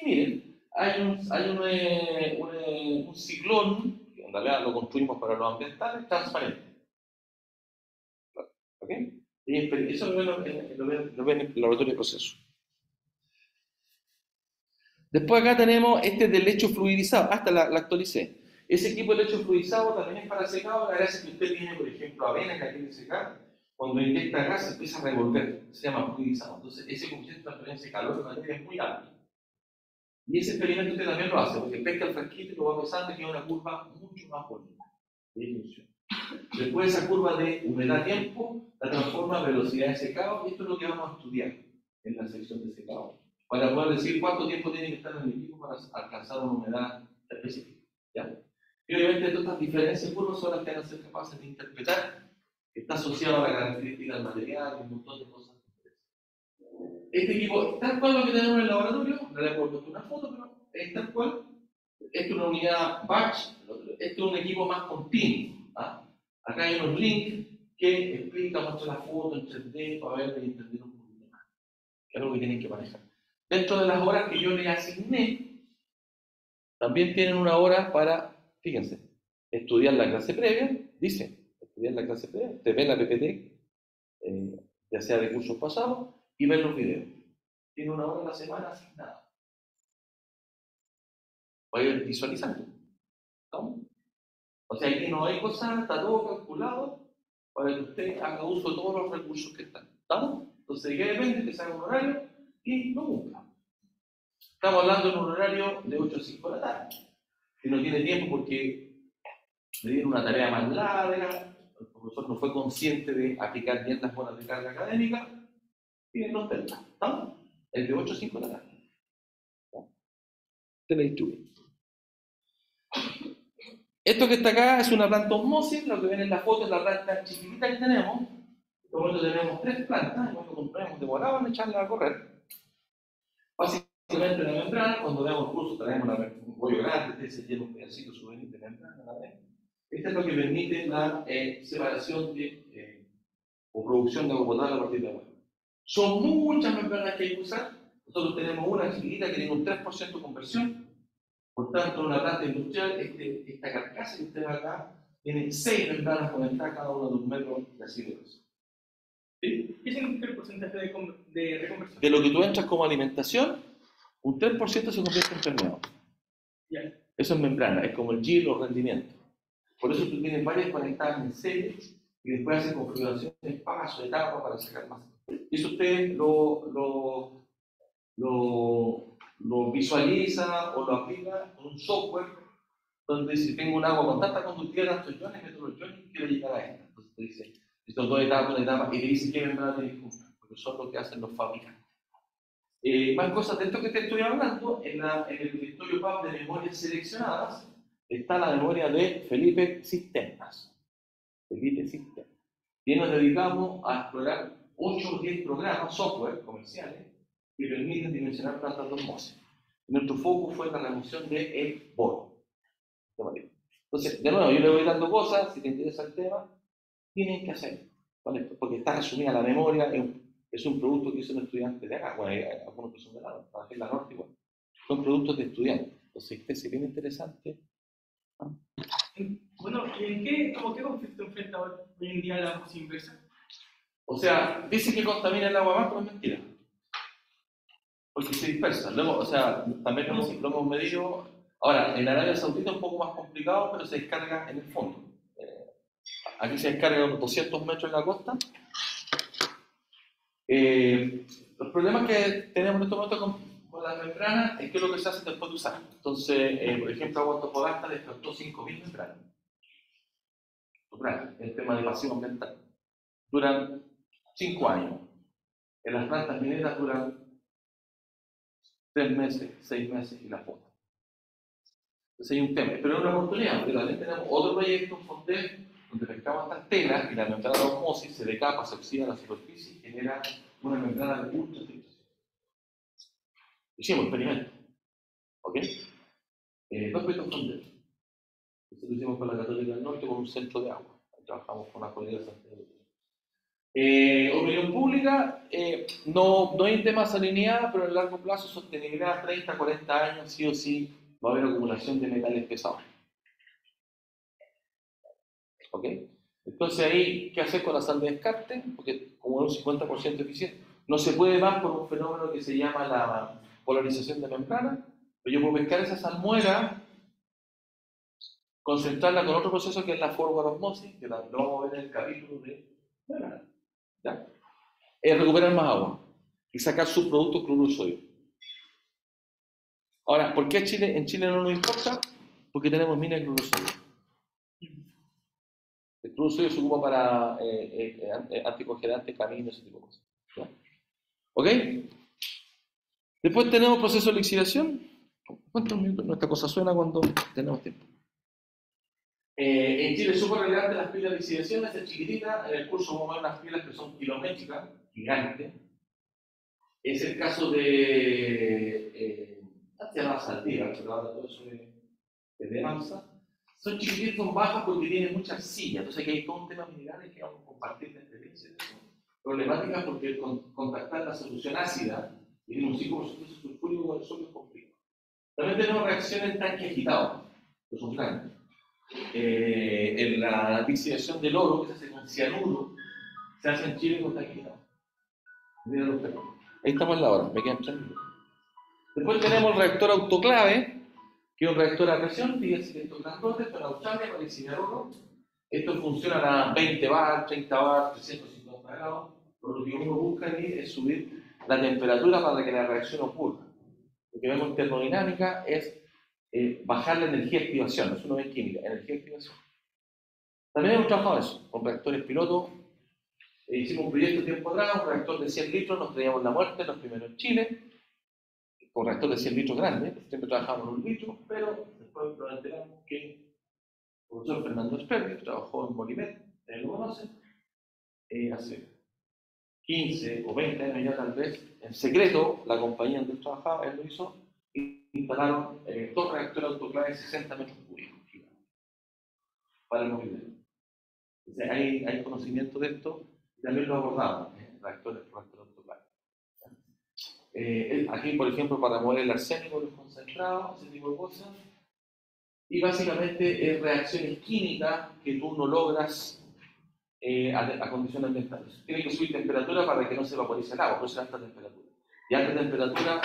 A: Miren, hay un ciclón, que en realidad lo construimos para los ambientales, transparente. ¿Ok? Y eso lo ven en el laboratorio de proceso. Después acá tenemos este de lecho fluidizado, hasta la actualicé. Ese equipo de lecho fluidizado también es para secado, la gracia es que usted tiene, por ejemplo, avena que quiere secar, cuando inyecta gas se empieza a revolver, se llama fluidizado. Entonces ese coeficiente de transferencia de calor de materia es muy alto. Y ese experimento usted también lo hace, porque pesca el frasquito y lo va pesando y queda una curva mucho más bonita de dilución. Después esa curva de humedad-tiempo la transforma en velocidad de secado, y esto es lo que vamos a estudiar en la sección de secado, para poder decir cuánto tiempo tiene que estar en el equipo para alcanzar una humedad específica. ¿Ya? Y obviamente todas estas diferencias de curvas son las que van a ser capaces de interpretar, que está asociado a la característica del material y un montón de cosas. Este equipo, tal cual lo que tenemos en el laboratorio, no le puedo poner una foto, pero es tal cual. Esta es una unidad batch, este es un equipo más continuo. ¿Ah? Acá hay unos links que explican, muestran la foto en 3D para ver y entender un poquito más, que es algo que tienen que manejar. Dentro de las horas que yo les asigné, también tienen una hora para, fíjense, estudiar la clase previa, dice, estudiar la clase previa, te ven la PPT, ya sea de cursos pasados, y ver los videos. Tiene una hora a la semana asignada. Va a ir visualizando. ¿Estamos? O sea, aquí no hay cosas, está todo calculado para que usted haga uso de todos los recursos que están. ¿Estamos? Entonces, ¿de qué depende? Que se haga un horario y lo cumpla. Estamos hablando de un horario de 8 a 5 de la tarde. Si no tiene tiempo porque le dieron una tarea más larga, el profesor no fue consciente de aplicar bien las horas de carga académica, y no tendrá. ¿Estamos? Es de 8 a 5 de la tarde. Te la distribuye. Esto que está acá es una planta osmosis, lo que ven en la foto es la planta chiquitita que tenemos. Luego tenemos 3 plantas, y cuando compramos demorado en echarla a correr. Básicamente la membrana, cuando veamos el curso traemos un rollo grande, se llena un pedacito souvenir de membrana. Esto es lo que permite la separación o producción de agua potable a partir de agua. Son muchas membranas que hay que usar. Nosotros tenemos una chiquitita que tiene un 3% de conversión. Por tanto, en una planta industrial, esta carcasa que usted ve acá tiene 6 membranas conectadas cada una de 1 metro de asiduos. ¿Sí?
B: ¿Qué significa el porcentaje de reconversión?
A: De lo que tú entras como alimentación, un 3% se convierte en permeado.
B: Yeah.
A: Eso es membrana, es como el yield o rendimiento. Por eso tú tienes varias conectadas en serie y después hacen configuraciones paso, etapa para sacar más. Eso usted lo visualiza o lo aplica con un software donde si tengo un agua con tanta conductividad, tantos iones, meto los iones y quiero llegar a esta. Entonces te dice, estos 2 etapas, una etapa, y te dice qué membrana tienes que comprar, porque son lo que hacen los fabricantes. Más cosas de esto que te estoy hablando, en el directorio PAB de memorias seleccionadas, está la memoria de Felipe Sistemas. Felipe Sistemas. Y nos dedicamos a explorar 8 o 10 programas, software comerciales, que permiten dimensionar plantas de osmosis. Nuestro foco fue la remoción del boro. Entonces, de nuevo, yo le voy dando cosas, si te interesa el tema, tienen que hacerlo, ¿vale? Porque está resumida la memoria, es un producto que hizo un estudiante de acá, bueno, hay algunos que son de la trabajé en la norte igual. Son productos de estudiantes, entonces este es bien interesante. ¿No?
B: Bueno, ¿y en qué conflicto enfrenta hoy en día la osmosis inversa?
A: O sea, dice que contamina el agua más, pero es mentira. Porque se dispersa. Luego, o sea, también lo hemos medido. Ahora, en Arabia Saudita es un poco más complicado, pero se descarga en el fondo. Aquí se descarga unos 200 metros en la costa. Los problemas que tenemos en este momento con las membranas es que es lo que se hace después de usar. Entonces, por ejemplo, Agua Antofagasta descartó 5.000 membranas. El tema de pasivo ambiental. Duran 5 años. En las plantas mineras duran 3 meses, 6 meses y las botan. Entonces hay un tema. Pero es una oportunidad, porque también tenemos otro proyecto en Fontel donde pescamos estas telas y la membrana de osmosis se decapa, se oxida a la superficie y genera una membrana de ultrafiltración. Hicimos experimento. ¿Ok? 2 proyectos Fontel. Esto lo hicimos con la Católica del Norte con un centro de agua. Ahí trabajamos con la comunidad de Santiago. Opinión pública, no hay un tema de salinidad, pero en largo plazo, sostenibilidad, 30, 40 años, sí o sí, va a haber acumulación de metales pesados. ¿Ok? Entonces ahí, ¿qué hacer con la sal de descarte? Porque como es un 50% eficiente, no se puede más por un fenómeno que se llama la polarización de membrana, Pero yo puedo pescar esa salmuera, concentrarla con otro proceso que es la forward osmosis, que lo vamos a ver en el capítulo de... ¿Ya? Es recuperar más agua y sacar subproductos cloruro de sodio. Ahora, ¿por qué en Chile no nos importa? Porque tenemos minas de cloruro de sodio. El cloruro de sodio se ocupa para anticongelantes, caminos, ese tipo de cosas. ¿Ya? ¿Ok? Después tenemos proceso de lixiviación. ¿Cuántos minutos? Nuestra cosa suena cuando tenemos tiempo. En Chile es súper relevante las pilas de lixiviación, es chiquitita. En el curso vamos a ver unas pilas que son kilométricas, gigantes. Es el caso de... se llama Saldívar, pero ahora todo eso de Mansa. Son chiquititas, son bajas porque tienen mucha arcilla. Entonces aquí hay todo un tema minerales que vamos a compartir la experiencia. Problemáticas porque contactar la solución ácida y tiene un 5% sulfúrico con el sodio es complicado. También tenemos reacciones en tanque agitado, que son grandes. En la lixiviación del oro, que se hace con cianuro, se hace en Chile con tanque agitado. Mira los perros. Ahí estamos en la hora, me quedan 3 minutos. Después tenemos el reactor autoclave, que es un reactor a presión, fíjense que estos grandotes, esto en Australia para lixiviar oro. Esto funciona a 20 bar, 30 bar, 350 grados. Lo que uno busca ahí es subir la temperatura para que la reacción ocurra. Lo que vemos en termodinámica es bajar la energía de activación, eso no es química, energía de activación. También hemos trabajado eso, con reactores piloto. Hicimos un proyecto tiempo atrás, un reactor de 100 litros, nos traíamos la muerte, los primeros en Chile, con reactor de 100 litros grande, siempre trabajamos en 1 litro, pero después nos enteramos que el profesor Fernando Esperri, que trabajó en Molimet, ustedes lo conocen, hace 15 o 20 años ya tal vez, en secreto, la compañía donde él trabajaba, él lo hizo, y instalaron 2 reactores autoclaves de 60 metros cúbicos para el Molimet. Entonces hay conocimiento de esto, y también lo abordamos, reactores autoclaves. Aquí, por ejemplo, para mover el arsénico, los concentrados, ese tipo de cosas. Y básicamente es reacciones químicas que tú no logras a condiciones ambientales. Tiene que subir temperatura para que no se vaporice el agua, por eso es alta temperatura. Y alta temperatura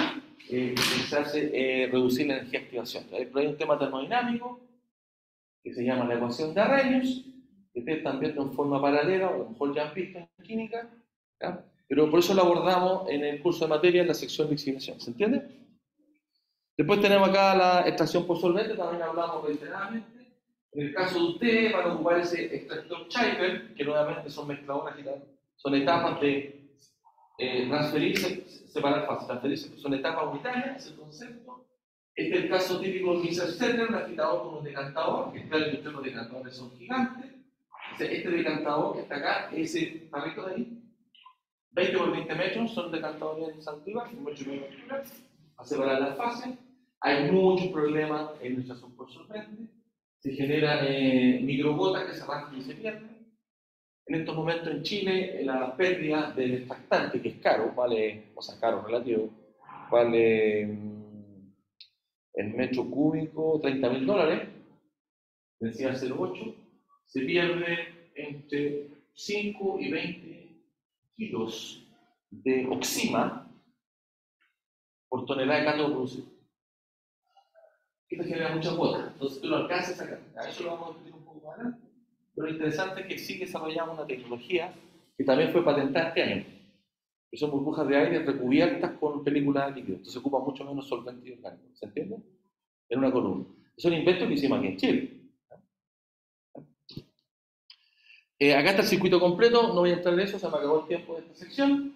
A: se hace reducir la energía de activación. Pero hay un tema termodinámico que se llama la ecuación de Arrhenius, que ustedes están viendo en forma paralela, o a lo mejor ya han visto en química, ¿ya? Pero por eso lo abordamos en el curso de materia en la sección de lixiviación. ¿Se entiende? Después tenemos acá la extracción por solvente, también hablamos reiteradamente. En el caso de ustedes, van a ocupar ese extractor Chaper, que nuevamente son mezcladoras agitadas. Son etapas de transferirse, separar fases, transferirse, son etapas unitarias, ese concepto. Este es el caso típico del mixer setter, un agitador con un decantador, que claro que los decantadores son gigantes. Este decantador que está acá, ese tarrito de ahí, 20 por 20 metros, son decantadores de Saldívar, un metro y medio de altura, a separar las fases. Hay muchos problemas en nuestra por solvente. Se generan microgotas que se arrastran y se pierden. En estos momentos en Chile, la pérdida del extractante, que es caro, vale, o sea, caro relativo, vale el metro cúbico $30.000, decía 0,8, se pierde entre 5 y 20 kilos de oxima por tonelada de cátodo producido. Esto genera muchas cuotas, entonces tú lo alcanzas a sacar. A eso lo vamos a discutir un poco más adelante. Pero lo interesante es que sí desarrollamos una tecnología que también fue patentada este año, que son burbujas de aire recubiertas con película de líquido, entonces ocupa mucho menos solvente y orgánico, ¿se entiende? En una columna. Es un invento que hicimos aquí en Chile. Acá está el circuito completo, no voy a entrar en eso, se me acabó el tiempo de esta sección,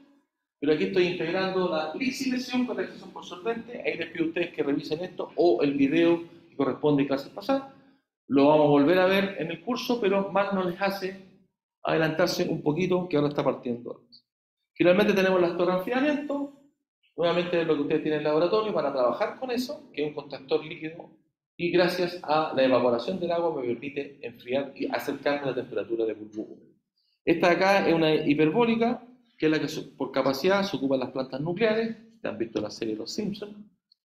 A: pero aquí estoy integrando la lixiviación con la extracción por solvente. Ahí les pido a ustedes que revisen esto o el video que corresponde a clases pasadas. Lo vamos a volver a ver en el curso, pero más nos les hace adelantarse un poquito, que ahora está partiendo. Finalmente tenemos las torres de enfriamiento, nuevamente lo que ustedes tienen en el laboratorio para trabajar con eso, que es un contactor líquido, y gracias a la evaporación del agua me permite enfriar y acercarme a la temperatura de burbuja. Esta de acá es una hiperbólica, que es la que por capacidad se ocupan las plantas nucleares. Ustedes han visto la serie Los Simpsons.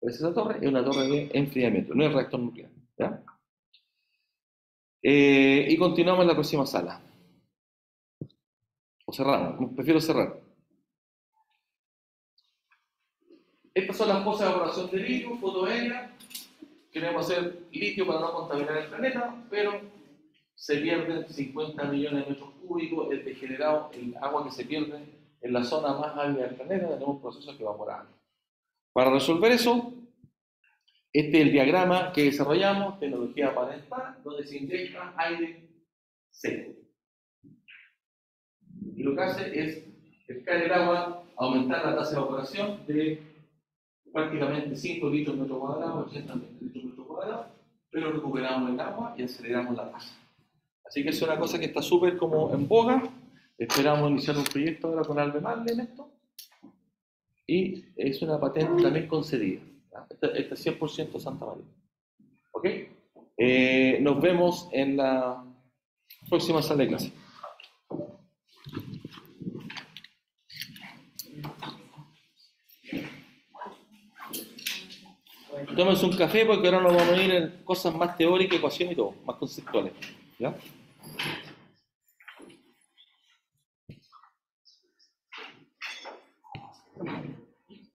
A: Pues esa torre es una torre de enfriamiento, no es reactor nuclear, ¿ya? Y continuamos en la próxima sala. O cerramos, prefiero cerrar. Estas son las cosas de evaporación de litio, foto aérea. Queremos hacer litio para no contaminar el planeta, pero se pierden 50 millones de metros cúbicos, es degenerado el agua que se pierde en la zona más árida del planeta, tenemos procesos que evaporan. Para resolver eso, este es el diagrama que desarrollamos, tecnología parental, donde se inyecta aire seco. Y lo que hace es pescar el agua, aumentar la tasa de evaporación de prácticamente 5 litros por metro cuadrado, 80 litros por metro cuadrado, pero recuperamos el agua y aceleramos la tasa. Así que es una cosa que está súper como en boga. Esperamos iniciar un proyecto ahora con Albemarle en esto. Y es una patente también concedida. Esta es 100% Santa María. ¿Ok? Nos vemos en la próxima sala de clase. Tómense un café porque ahora nos vamos a ir en cosas más teóricas, ecuaciones y todo, más conceptuales. ¿Ya?